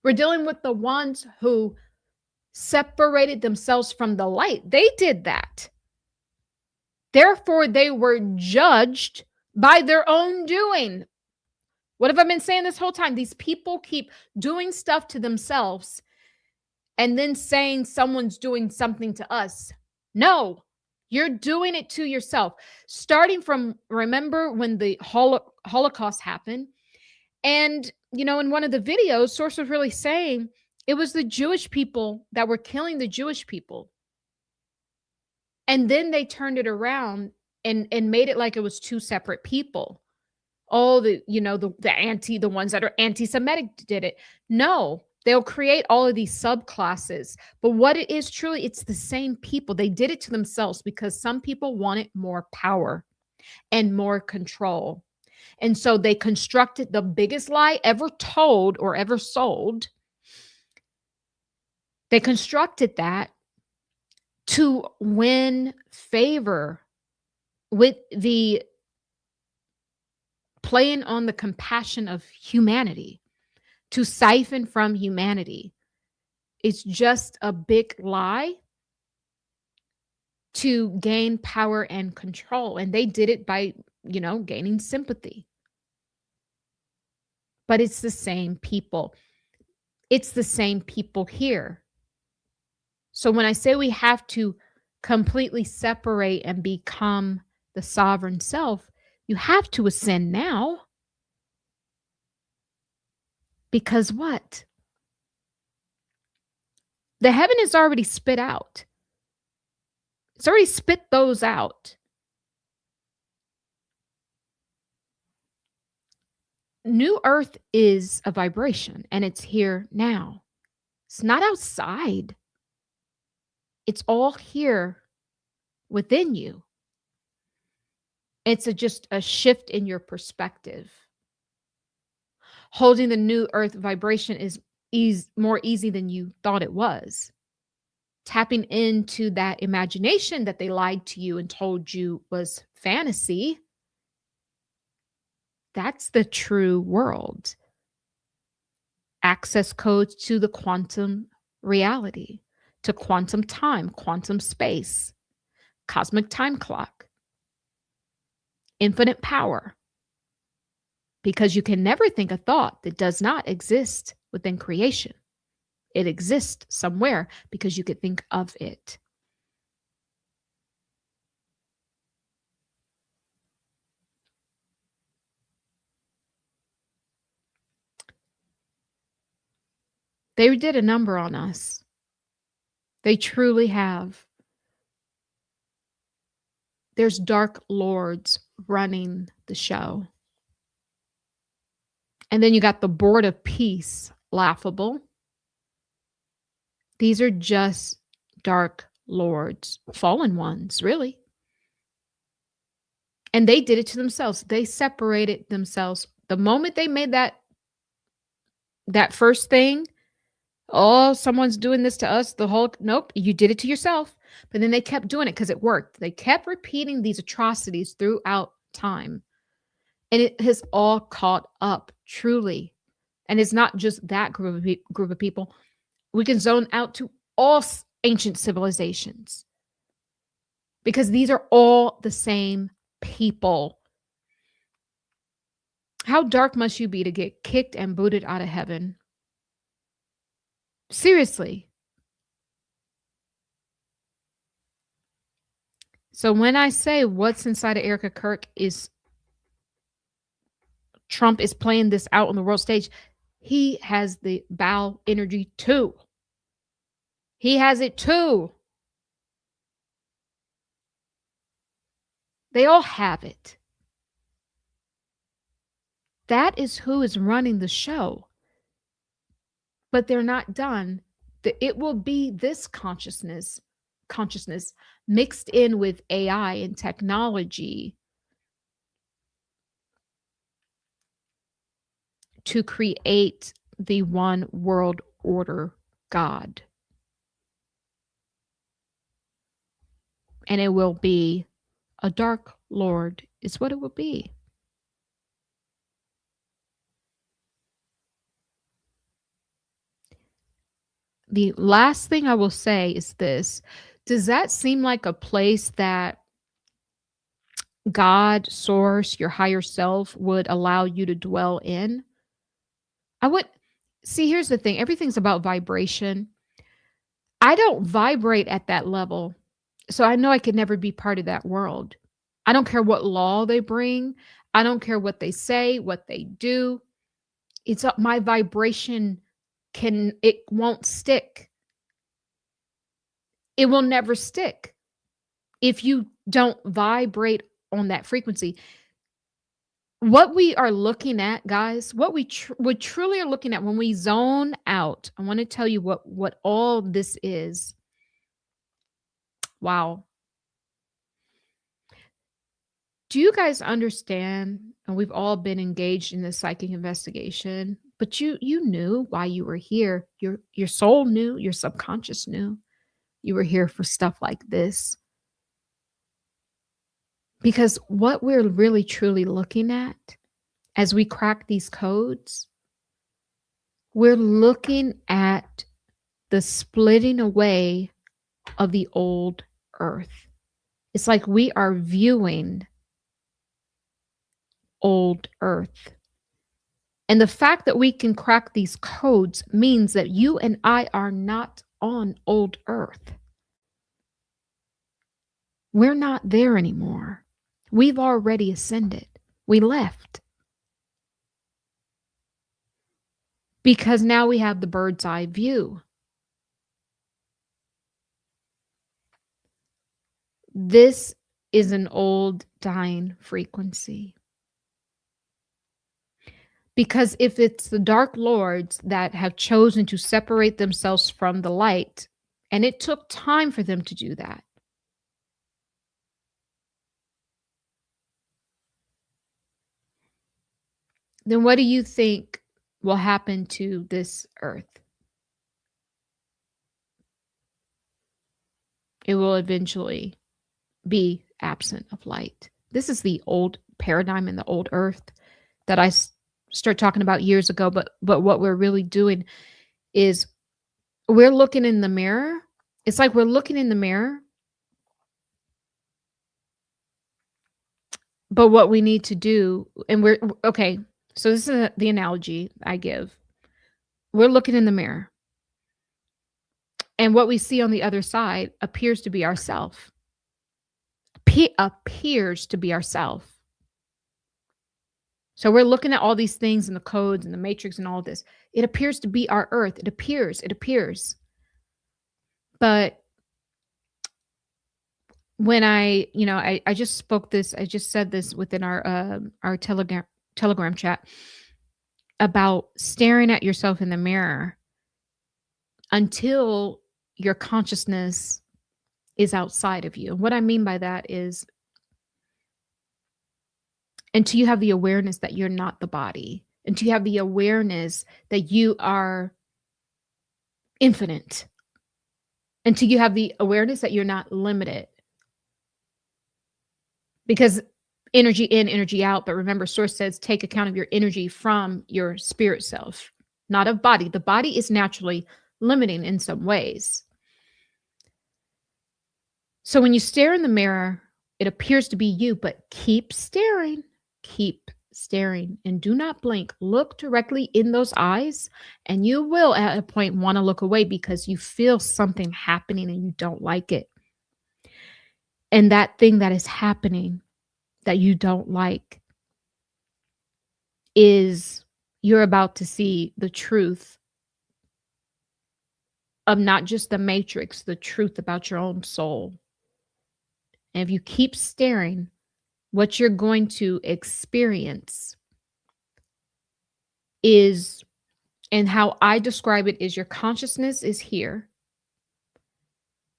We're dealing with the ones who separated themselves from the light. They did that. Therefore, they were judged by their own doing. What have I been saying this whole time? These people keep doing stuff to themselves and then saying someone's doing something to us. No, you're doing it to yourself. Starting from, remember when the Holocaust happened? And, in one of the videos, Source was really saying it was the Jewish people that were killing the Jewish people. And then they turned it around and made it like it was two separate people. All the ones that are anti-Semitic did it. No, they'll create all of these subclasses. But what it is truly, it's the same people. They did it to themselves because some people wanted more power and more control. And so they constructed the biggest lie ever told or ever sold. They constructed that to win favor with the playing on the compassion of humanity. to siphon from humanity. It's just a big lie to gain power and control. And they did it by, gaining sympathy. But it's the same people. It's the same people here. So when I say we have to completely separate and become the sovereign self, you have to ascend now. Because what? The heaven is already spit out. It's already spit those out. New Earth is a vibration, and it's here now. It's not outside. It's all here within you. It's just a shift in your perspective. Holding the new Earth vibration is more easy than you thought it was. Tapping into that imagination that they lied to you and told you was fantasy. That's the true world. Access codes to the quantum reality, to quantum time, quantum space, cosmic time clock, infinite power. Because you can never think a thought that does not exist within creation. It exists somewhere because you could think of it. They did a number on us. They truly have. There's dark lords running the show. And then you got the Board of Peace, laughable. These are just dark lords, fallen ones, really. And they did it to themselves. They separated themselves. The moment they made that first thing, oh, someone's doing this to us, nope, you did it to yourself. But then they kept doing it because it worked. They kept repeating these atrocities throughout time. And it has all caught up, truly. And it's not just that group of people. We can zone out to all ancient civilizations. Because these are all the same people. How dark must you be to get kicked and booted out of heaven? Seriously. So when I say what's inside of Erika Kirk is Trump is playing this out on the world stage, he has the Baal energy too. He has it too. They all have it. That is who is running the show. But they're not done. It will be this consciousness mixed in with AI and technology to create the one world order God. And it will be a dark lord is what it will be. The last thing I will say is this. Does that seem like a place that God, source, your higher self would allow you to dwell in? I would see, here's the thing. Everything's about vibration. I don't vibrate at that level. So I know I could never be part of that world. I don't care what law they bring. I don't care what they say, what they do. It's my vibration it won't stick. It will never stick if you don't vibrate on that frequency. What we are looking at, guys, what we truly are looking at when we zone out, I want to tell you what all this is. Wow. Do you guys understand? And we've all been engaged in this psychic investigation, but you knew why you were here. Your soul knew, your subconscious knew you were here for stuff like this. Because what we're really truly looking at as we crack these codes We're looking at the splitting away of the old earth. It's like we are viewing old earth. And the fact that we can crack these codes means that you and I are not on old earth. We're not there anymore. We've already ascended. We left because now we have the bird's eye view. This is an old dying frequency. Because if it's the dark lords that have chosen to separate themselves from the light, and it took time for them to do that, then what do you think will happen to this earth? It will eventually be absent of light. This is the old paradigm in the old earth that I started talking about years ago. But what we're really doing is we're looking in the mirror. It's like we're looking in the mirror. But what we need to do, and we're okay. So this is the analogy I give. We're looking in the mirror, and what we see on the other side appears to be ourself. Appears to be ourself. So we're looking at all these things and the codes and the matrix and all this. It appears to be our earth. It appears. But when I just spoke this, I just said this within our telegram chat about staring at yourself in the mirror until your consciousness is outside of you. And what I mean by that is until you have the awareness that you're not the body, until you have the awareness that you are infinite, until you have the awareness that you're not limited. Because energy in, energy out. But remember, Source says take account of your energy from your spirit self, not of body. The body is naturally limiting in some ways. So when you stare in the mirror, it appears to be you, but keep staring, and do not blink. Look directly in those eyes, and you will at a point want to look away because you feel something happening and you don't like it. And that thing that is happening that you don't like is you're about to see the truth of not just the matrix, the truth about your own soul. And if you keep staring, what you're going to experience is, and how I describe it is, your consciousness is here.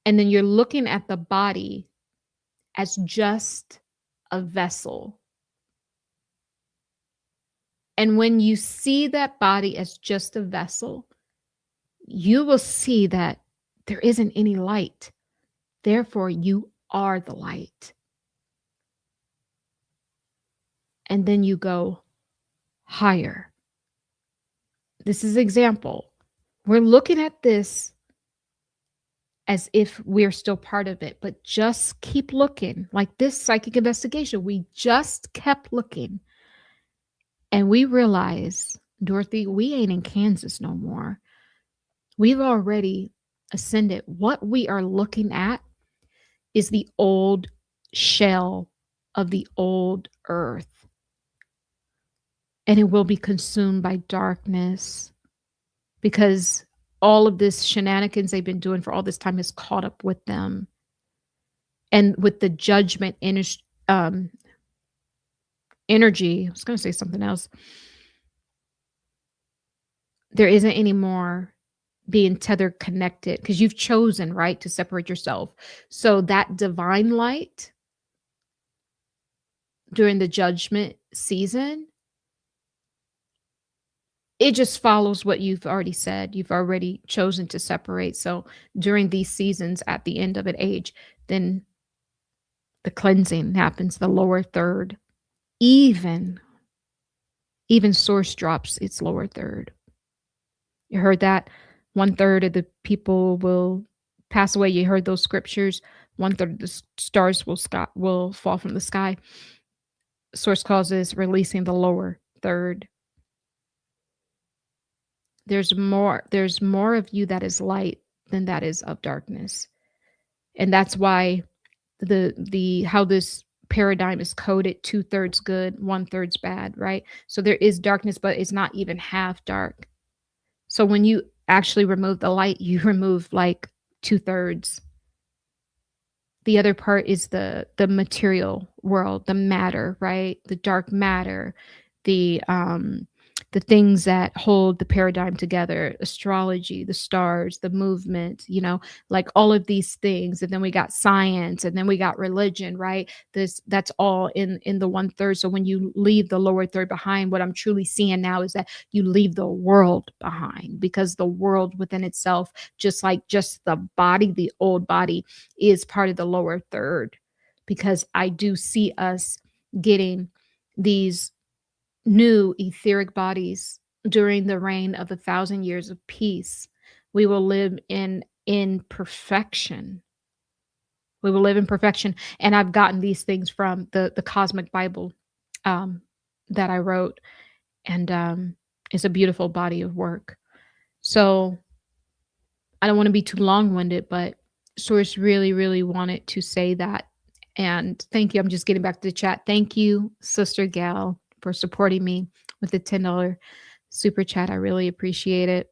And then you're looking at the body as just a vessel. And when you see that body as just a vessel, you will see that there isn't any light. Therefore, you are the light. And then you go higher. This is example. We're looking at this as if we're still part of it, but just keep looking. Like this psychic investigation, we just kept looking. And we realize, Dorothy, we ain't in Kansas no more. We've already ascended. What we are looking at is the old shell of the old earth. And it will be consumed by darkness because all of this shenanigans they've been doing for all this time has caught up with them. And with the judgment energy, I was going to say something else. There isn't any more being tethered, connected, because you've chosen, right, to separate yourself. So that divine light during the judgment season, it just follows what you've already said. You've already chosen to separate. So during these seasons, at the end of an age, then the cleansing happens, the lower third. Even Source drops its lower third. You heard that? One third of the people will pass away. You heard those scriptures. One third of the stars will fall from the sky. Source causes releasing the lower third. There's more of you that is light than that is of darkness. And that's why the how this paradigm is coded, two-thirds good, one-third's bad, right? So there is darkness, but it's not even half dark. So when you actually remove the light, you remove like two-thirds. The other part is the material world, the matter, right? The dark matter, the um the things that hold the paradigm together, astrology, the stars, the movement, like all of these things. And then we got science, and then we got religion, right? That's all in the one third. So when you leave the lower third behind, what I'm truly seeing now is that you leave the world behind, because the world within itself, just the body, the old body, is part of the lower third. Because I do see us getting these new etheric bodies during the reign of 1,000 years of peace. We will live in perfection. We will live in perfection. And I've gotten these things from the Cosmic Bible, um, that I wrote, and it's a beautiful body of work. So I don't want to be too long-winded, but Source really, really wanted to say that. And thank you. I'm just getting back to the chat. Thank you, Sister Gal, for supporting me with the $10 super chat. I really appreciate it.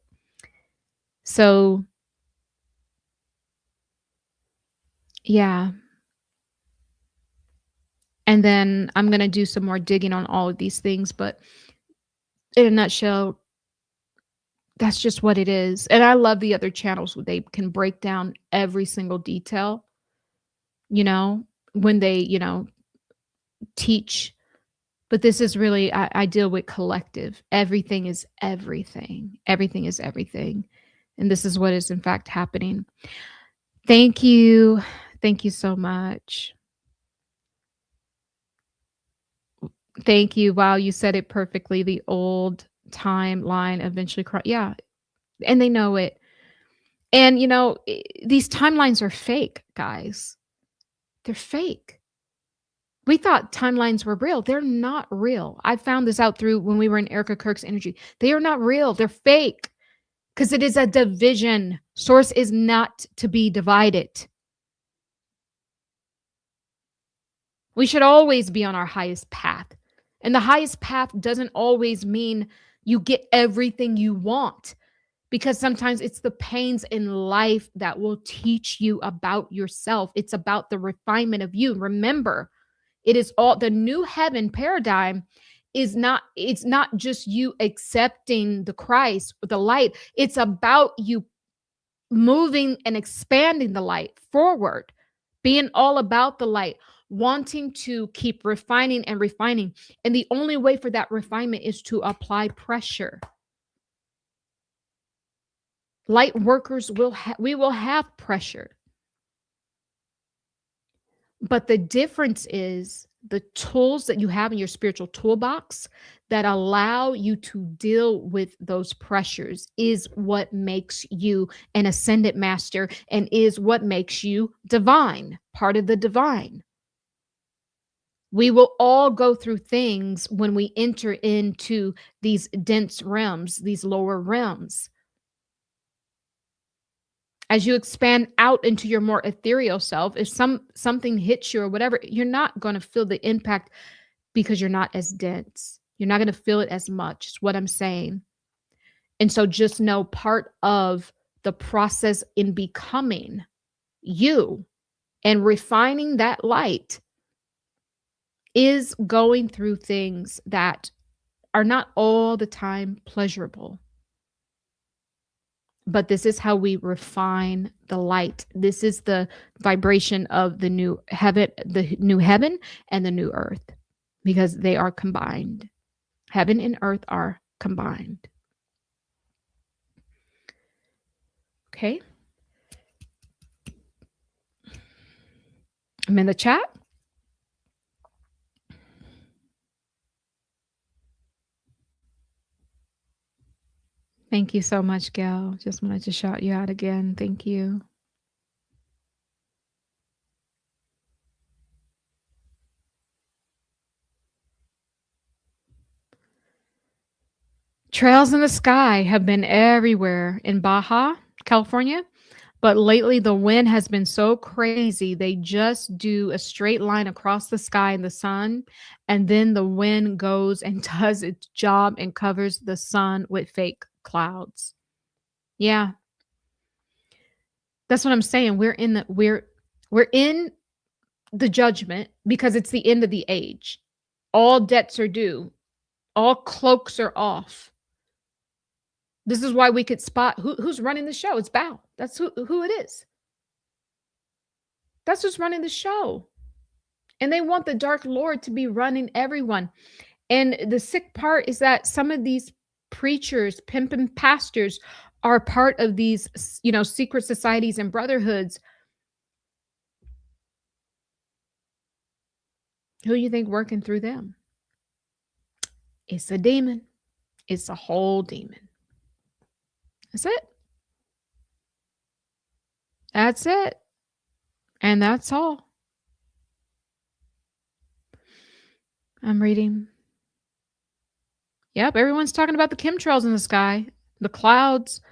So, yeah. And then I'm going to do some more digging on all of these things. But in a nutshell, that's just what it is. And I love the other channels where they can break down every single detail, you know, when they, teach. But this is really, I deal with collective. Everything is everything. Everything is everything. And this is what is in fact happening. Thank you. Thank you so much. Thank you. Wow, you said it perfectly. The old timeline eventually, yeah, and they know it. And these timelines are fake, guys. They're fake. We thought timelines were real. They're not real. I found this out through when we were in Erika Kirk's energy. They are not real. They're fake, because it is a division. Source is not to be divided. We should always be on our highest path. And the highest path doesn't always mean you get everything you want, because sometimes it's the pains in life that will teach you about yourself. It's about the refinement of you. Remember, it is all the new heaven paradigm it's not just you accepting the Christ, the light. It's about you moving and expanding the light forward, being all about the light, wanting to keep refining and refining. And the only way for that refinement is to apply pressure. Light workers we will have pressure. But the difference is the tools that you have in your spiritual toolbox that allow you to deal with those pressures is what makes you an ascended master, and is what makes you divine, part of the divine. We will all go through things when we enter into these dense realms, these lower realms. As you expand out into your more ethereal self, if something hits you or whatever, you're not going to feel the impact, because you're not as dense. You're not going to feel it as much, is what I'm saying. And so just know, part of the process in becoming you and refining that light is going through things that are not all the time pleasurable. But this is how we refine the light. This is the vibration of the new heaven and the new earth, because they are combined. Heaven and earth are combined. Okay. I'm in the chat. Thank you so much, Gail. Just wanted to shout you out again. Thank you. Trails in the sky have been everywhere in Baja, California, but lately the wind has been so crazy. They just do a straight line across the sky in the sun, and then the wind goes and does its job and covers the sun with fake clouds. Yeah, that's what I'm saying. We're in the judgment because it's the end of the age. All debts are due. All cloaks are off. This is why we could spot who's running the show. It's Bao. That's who it is. That's who's running the show. And they want the Dark Lord to be running everyone. And the sick part is that some of these preachers, pimping pastors, are part of these, secret societies and brotherhoods. Who you think working through them? It's a demon. It's a whole demon. That's it. That's it. And that's all. I'm reading. Yep, everyone's talking about the chemtrails in the sky, the clouds.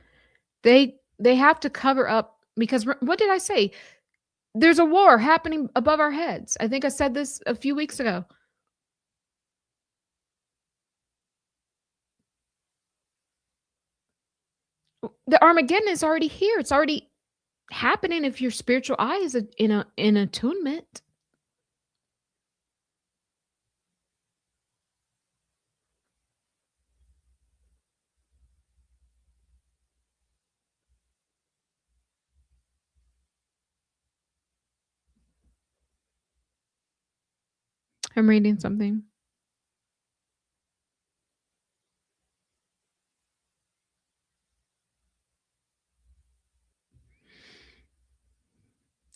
They have to cover up because what did I say? There's a war happening above our heads. I think I said this a few weeks ago. The Armageddon is already here. It's already happening if your spiritual eye is in attunement. I'm reading something.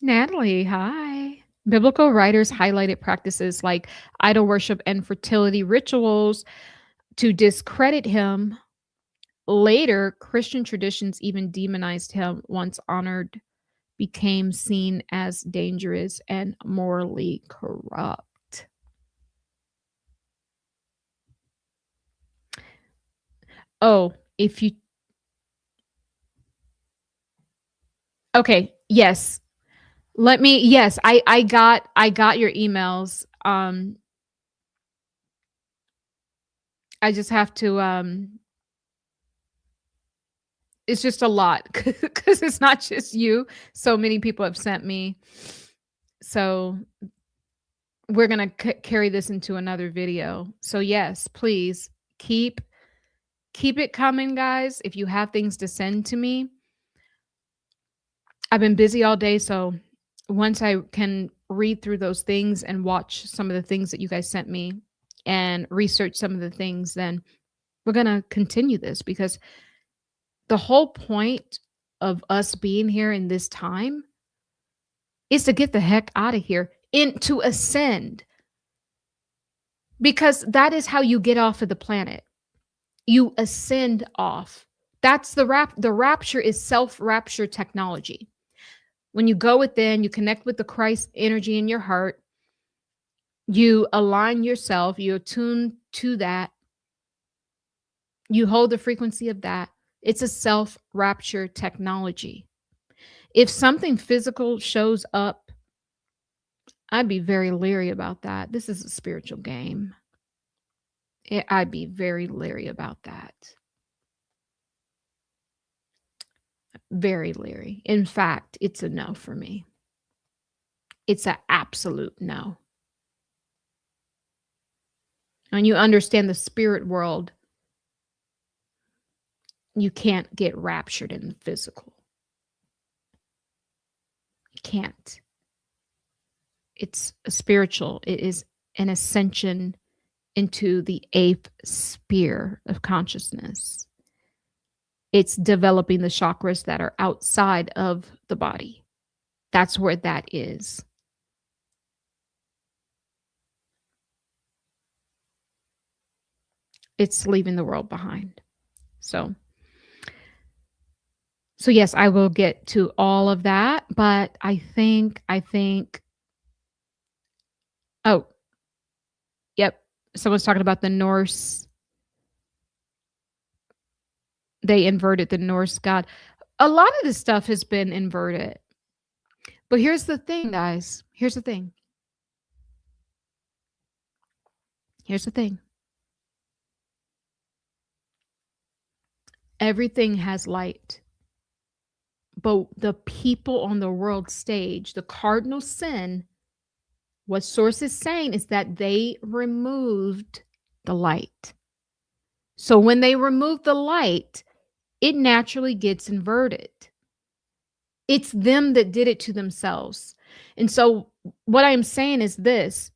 Natalie, hi. Biblical writers highlighted practices like idol worship and fertility rituals to discredit him. Later, Christian traditions even demonized him. Once honored, became seen as dangerous and morally corrupt. Oh, if you okay, yes. Yes, I got your emails. I just have to it's just a lot because it's not just you. So many people have sent me. So we're going to carry this into another video. So yes, please keep it coming, guys. If you have things to send to me, I've been busy all day, so once I can read through those things and watch some of the things that you guys sent me and research some of the things, then we're going to continue this because the whole point of us being here in this time is to get the heck out of here and to ascend, because that is how you get off of the planet. You ascend off. That's the rapture is self-rapture technology. When you go within, you connect with the Christ energy in your heart, you align yourself, you attune to that, you hold the frequency of that. It's a self-rapture technology. If something physical shows up, I'd be very leery about that. This is a spiritual game. I'd be very leery about that. Very leery. In fact, it's a no for me. It's an absolute no. When you understand the spirit world, you can't get raptured in the physical. You can't. It's a spiritual. It is an ascension into the eighth sphere of consciousness. It's developing the chakras that are outside of the body. That's where that is. It's leaving the world behind. So So yes, I will get to all of that, but I think oh, yep. Someone's talking about the Norse. They inverted the Norse god. A lot of this stuff has been inverted. But here's the thing, guys. Here's the thing. Here's the thing. Everything has light. But the people on the world stage, the cardinal sin, what Source is saying is that they removed the light. So when they remove the light, it naturally gets inverted. It's them that did it to themselves. And so what I'm saying is this: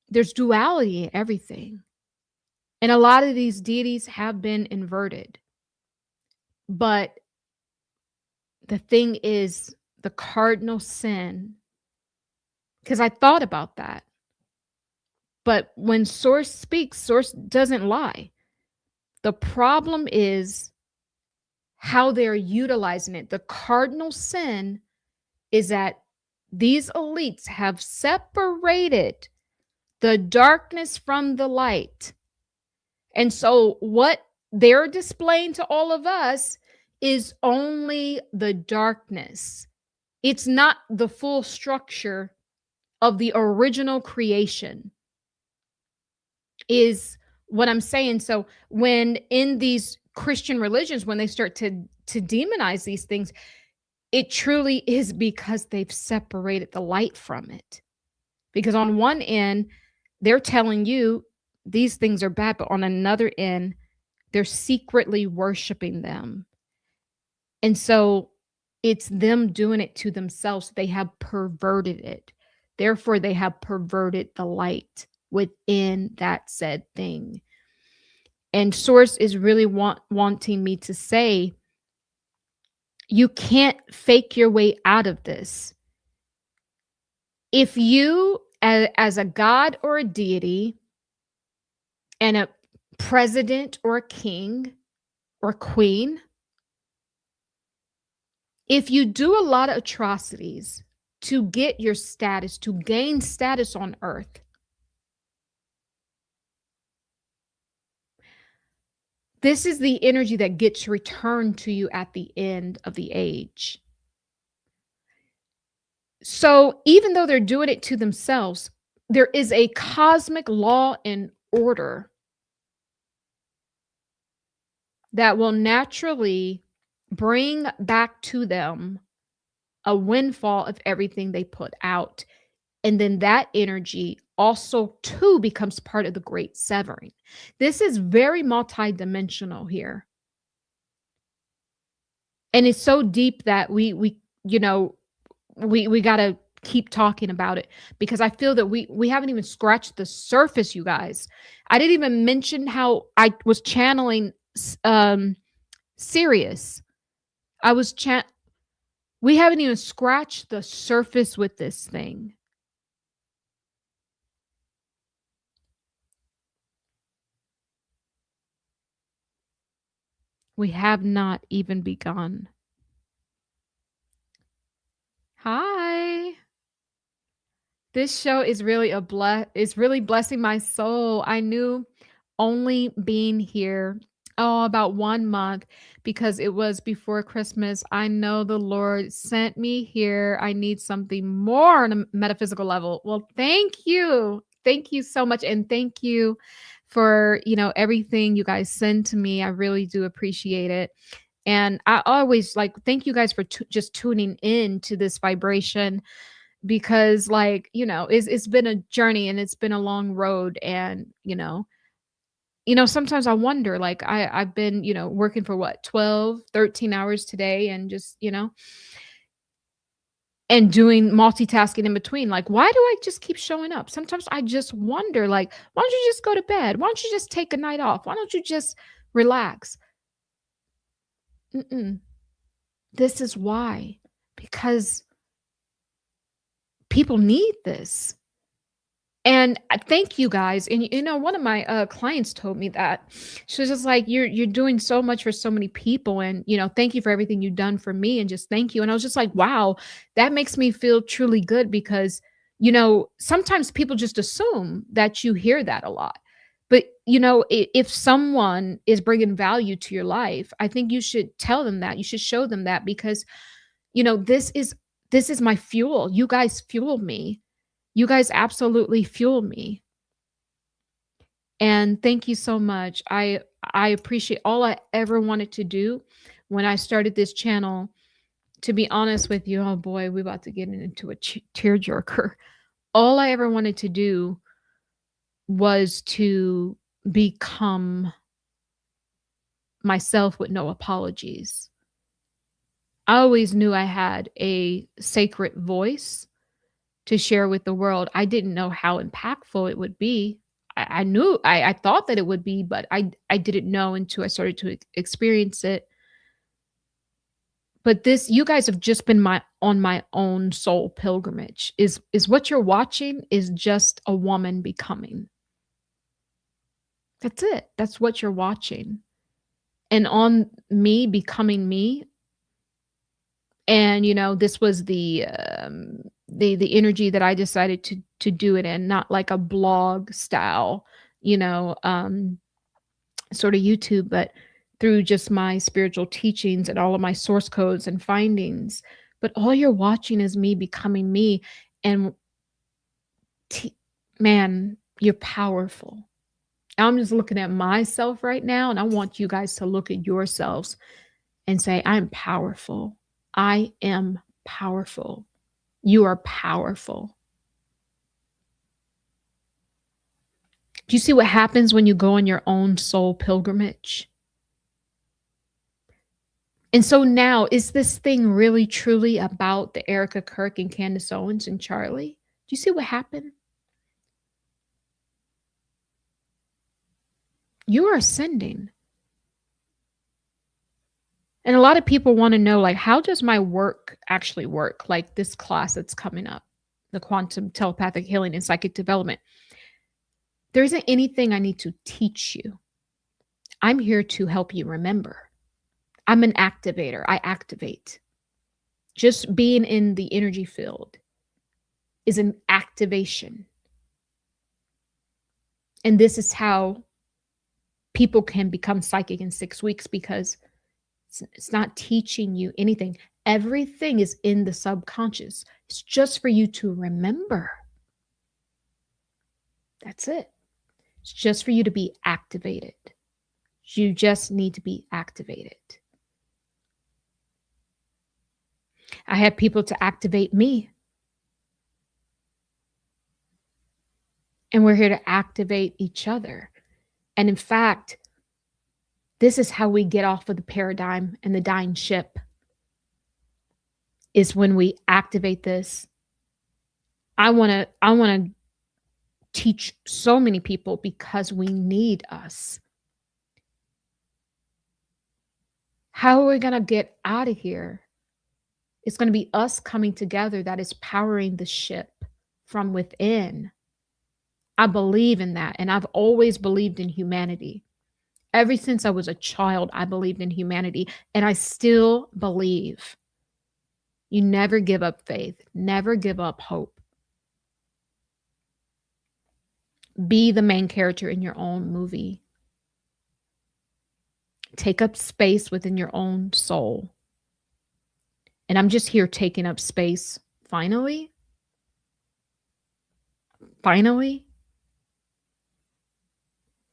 there's duality in everything. And a lot of these deities have been inverted. But the thing is, the cardinal sin, because I thought about that. But when Source speaks, Source doesn't lie. The problem is how they're utilizing it. The cardinal sin is that these elites have separated the darkness from the light. And so what they're displaying to all of us is only the darkness. It's not the full structure of the original creation, is what I'm saying. So when in these Christian religions, when they start to demonize these things, it truly is because they've separated the light from it. Because on one end, they're telling you these things are bad, but on another end, they're secretly worshiping them. And so it's them doing it to themselves. They have perverted it. Therefore, they have perverted the light within that said thing. And Source is really wanting me to say, you can't fake your way out of this. If you, as a god or a deity, and a president or a king or queen, if you do a lot of atrocities to get your status, to gain status on earth, this is the energy that gets returned to you at the end of the age. So even though they're doing it to themselves, there is a cosmic law and order that will naturally bring back to them a windfall of everything they put out. And then that energy also too becomes part of the great severing. This is very multidimensional here. And it's so deep that we got to keep talking about it, because I feel that we haven't even scratched the surface, you guys. I didn't even mention how I was channeling Sirius. We haven't even scratched the surface with this thing. We have not even begun. Hi. This show is really is really blessing my soul. I knew only being here, about 1 month, because it was before Christmas. I know the Lord sent me here. I need something more on a metaphysical level. Well, thank you. Thank you so much. And thank you for, everything you guys send to me. I really do appreciate it. And I always thank you guys for just tuning in to this vibration, because it's been a journey and it's been a long road. And sometimes I wonder, I've been working for what, 12, 13 hours today, and just and doing multitasking in between. Like, why do I just keep showing up? Sometimes I just wonder, why don't you just go to bed? Why don't you just take a night off? Why don't you just relax? This is why. Because people need this. And thank you guys. And one of my clients told me that she was just like, "You're doing so much for so many people, and thank you for everything you've done for me, and just thank you." And I was just like, "Wow, that makes me feel truly good," because sometimes people just assume that you hear that a lot. But if someone is bringing value to your life, I think you should tell them that. You should show them that, because this is my fuel. You guys fuel me. You guys absolutely fuel me. And thank you so much. I appreciate all I ever wanted to do when I started this channel. To be honest with you, oh boy, we're about to get into a tearjerker. All I ever wanted to do was to become myself with no apologies. I always knew I had a sacred voice to share with the world. I didn't know how impactful it would be. I knew, I thought that it would be, but I didn't know until I started to experience it. But this, you guys have just been on my own soul pilgrimage. Is what you're watching is just a woman becoming. That's it. That's what you're watching. And on me becoming me, and this was the energy that I decided to do it in, not like a blog style, sort of YouTube, but through just my spiritual teachings and all of my source codes and findings. But all you're watching is me becoming me. And man, you're powerful. I'm just looking at myself right now, and I want you guys to look at yourselves and say, I'm powerful. I am powerful. You are powerful. Do you see what happens when you go on your own soul pilgrimage? And so now, is this thing really truly about the Erika, Kirk, and Candace Owens and Charlie? Do you see what happened? You are ascending. And a lot of people want to know, like, how does my work actually work? Like this class that's coming up, the quantum telepathic healing and psychic development. There isn't anything I need to teach you. I'm here to help you remember. I'm an activator. I activate. Just being in the energy field is an activation. And this is how people can become psychic in 6 weeks, because it's not teaching you anything. Everything is in the subconscious. It's just for you to remember. That's it. It's just for you to be activated. You just need to be activated. I had people to activate me. And we're here to activate each other. And in fact, this is how we get off of the paradigm and the dying ship, is when we activate this. I want to teach so many people, because we need us. How are we going to get out of here? It's going to be us coming together that is powering the ship from within. I believe in that. And I've always believed in humanity. Ever since I was a child, I believed in humanity. And I still believe. You never give up faith. Never give up hope. Be the main character in your own movie. Take up space within your own soul. And I'm just here taking up space. Finally. Finally.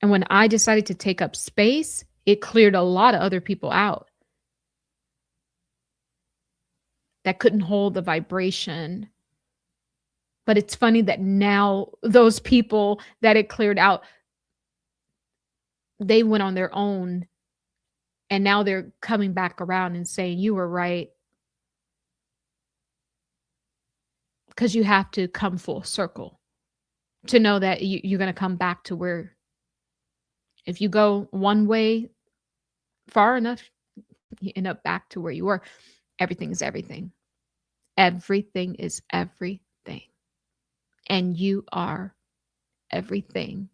And when I decided to take up space, it cleared a lot of other people out that couldn't hold the vibration. But it's funny that now those people that it cleared out, they went on their own. And now they're coming back around and saying, you were right. Because you have to come full circle to know that you're going to come back to where, if you go one way far enough, you end up back to where you were. Everything is everything. Everything is everything. And you are everything.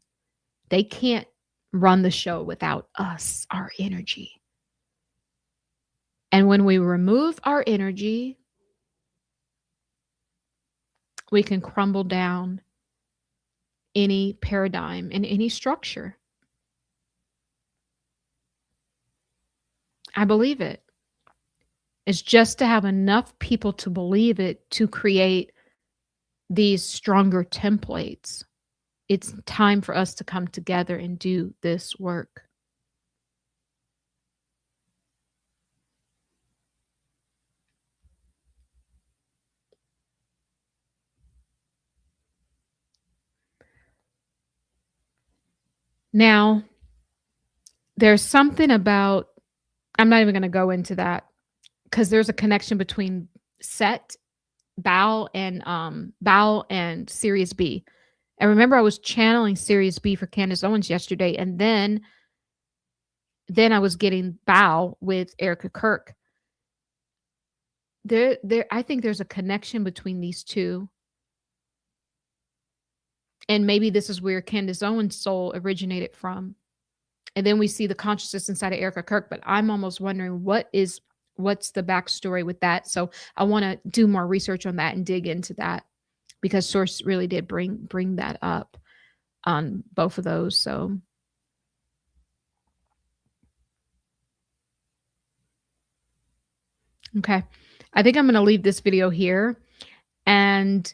They can't run the show without us, our energy. And when we remove our energy, we can crumble down any paradigm and any structure. I believe it. It's just to have enough people to believe it to create these stronger templates. It's time for us to come together and do this work. Now, there's something about, I'm not even going to go into that because there's a connection between Set, Bow and Sirius B. And remember, I was channeling Sirius B for Candace Owens yesterday, and then I was getting Bow with Erika Kirk. I think there's a connection between these two. And maybe this is where Candace Owens' soul originated from. And then we see the consciousness inside of Erika Kirk, but I'm almost wondering what's the backstory with that. So I want to do more research on that and dig into that, because Source really did bring that up on both of those. So okay. I think I'm going to leave this video here. And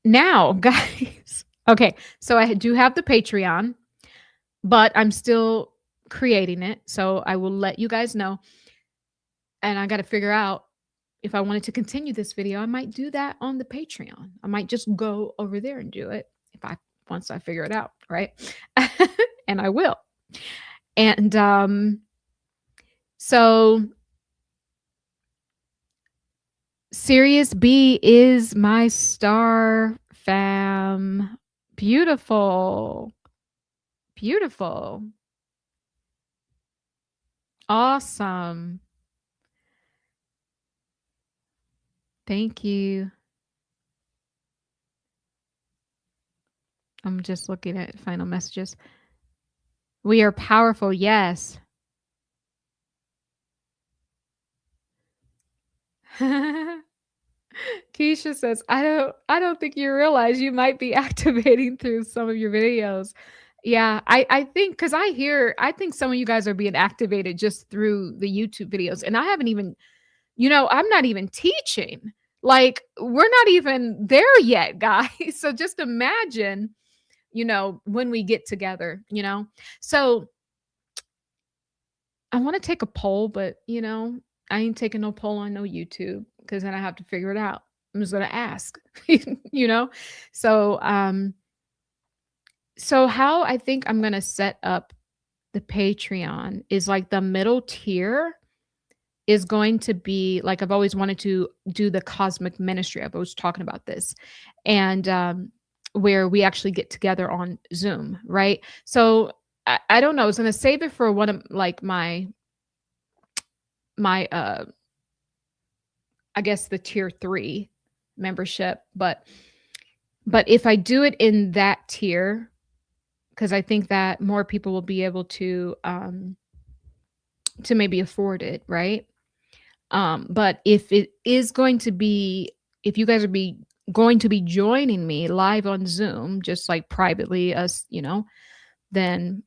now, guys, okay, so I do have the Patreon, but I'm still creating it. So I will let you guys know. And I got to figure out if I wanted to continue this video. I might do that on the Patreon. I might just go over there and do it once I figure it out, right? And I will. And so Sirius B is my star fam. Beautiful. Beautiful. Awesome. Thank you. I'm just looking at final messages. We are powerful. Yes. Keisha says, I don't think you realize you might be activating through some of your videos. Yeah, I think, because I think some of you guys are being activated just through the YouTube videos. And I haven't even, I'm not even teaching. Like, we're not even there yet, guys. So just imagine, when we get together, So I want to take a poll, but, I ain't taking no poll on no YouTube, because then I have to figure it out. I'm just going to ask, So, so how I think I'm going to set up the Patreon is like the middle tier is going to be like, I've always wanted to do the cosmic ministry. I've always talking about this, and where we actually get together on Zoom, right? So I don't know. I was going to save it for one of like my I guess the tier 3 membership, but if I do it in that tier, because I think that more people will be able to maybe afford it, right? But if it is going to be, if you guys are going to be joining me live on Zoom, just like privately, us, then,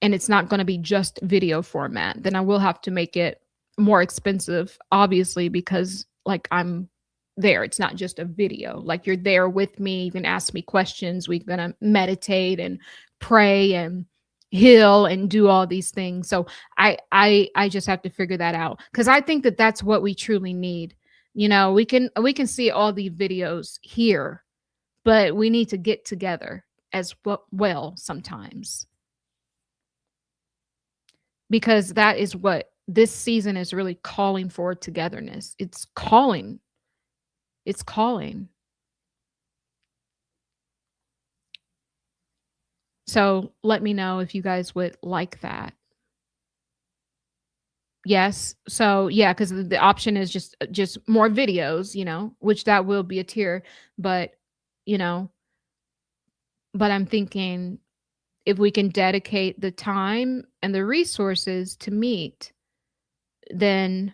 and it's not going to be just video format, then I will have to make it more expensive, obviously, because like I'm there. It's not just a video. Like, you're there with me. You can ask me questions. We're going to meditate and pray and heal and do all these things. So I just have to figure that out, because I think that that's what we truly need. We can see all the videos here, but we need to get together as well sometimes, because that is what this season is really calling for: togetherness. It's calling. It's calling. So let me know if you guys would like that. Yes. So yeah, because the option is just more videos, which that will be a tier, but you know, but I'm thinking if we can dedicate the time and the resources to meet, then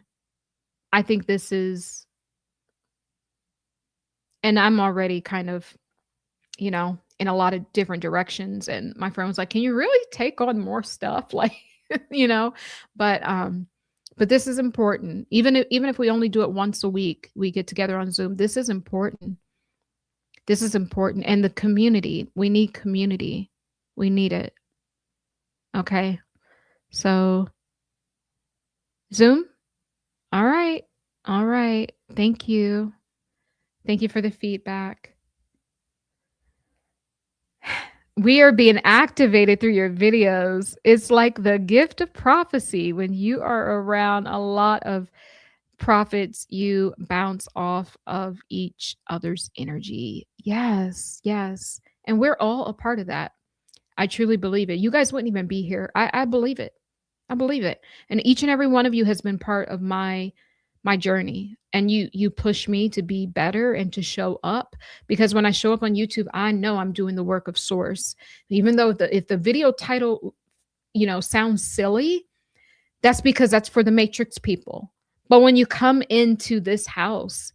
I think this is, and I'm already kind of, in a lot of different directions. And my friend was like, "Can you really take on more stuff?" Like, you know, but but this is important. Even if we only do it once a week, we get together on Zoom. This is important. This is important. And the community, we need community. We need it. Okay. So, Zoom? All right. All right. Thank you. Thank you for the feedback. We are being activated through your videos. It's like the gift of prophecy. When you are around a lot of prophets, you bounce off of each other's energy. Yes, yes. And we're all a part of that. I truly believe it. You guys wouldn't even be here. I believe it. I believe it. And each and every one of you has been part of my journey. And you push me to be better and to show up, because when I show up on YouTube, I know I'm doing the work of source. Even though if the video title, sounds silly, that's because that's for the matrix people. But when you come into this house,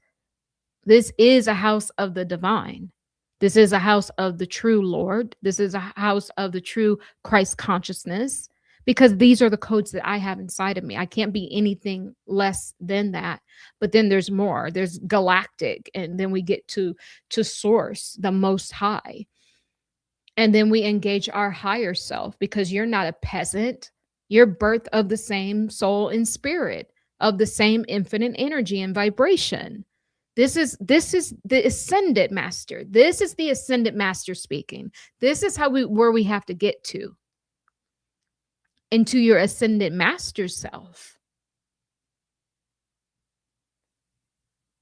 this is a house of the divine. This is a house of the true Lord. This is a house of the true Christ consciousness, because these are the codes that I have inside of me. I can't be anything less than that. But then there's more. There's galactic, and then we get to source, the most high. And then we engage our higher self, because you're not a peasant. You're birth of the same soul and spirit, of the same infinite energy and vibration. This is the ascended master. This is the ascended master speaking. This is where we have to get to, into your ascended master self.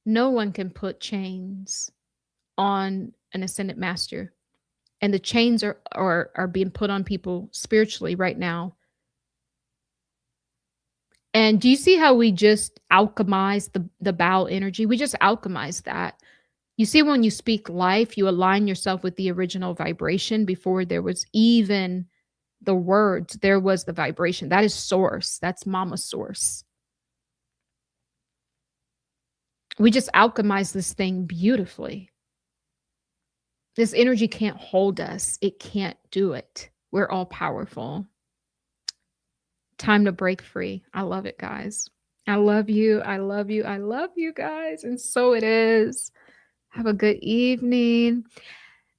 No one can put chains on an ascended master. And the chains are being put on people spiritually right now. And do you see how we just alchemize the bowel energy? We just alchemize that. You see, when you speak life, you align yourself with the original vibration. Before there was even the words, there was the vibration. That is source. That's mama source. We just alchemize this thing beautifully. This energy can't hold us. It can't do it. We're all powerful. Time to break free. I love it, guys. I love you. I love you. I love you guys. And so it is. Have a good evening.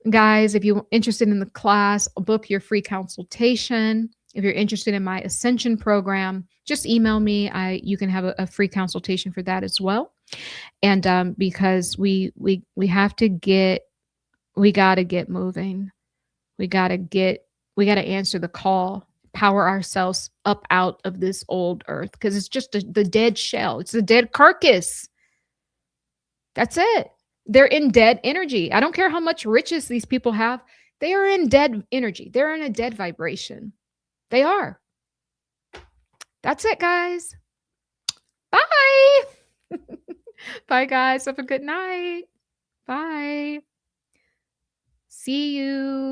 Guys, if you're interested in the class, book your free consultation. If you're interested in my Ascension program, just email me. You can have a free consultation for that as well. And because we have to get, we got to get moving. We got to answer the call, power ourselves up out of this old earth, because it's just the dead shell. It's the dead carcass. That's it. They're in dead energy. I don't care how much riches these people have. They are in dead energy. They're in a dead vibration. They are. That's it, guys. Bye. Bye, guys. Have a good night. Bye. See you.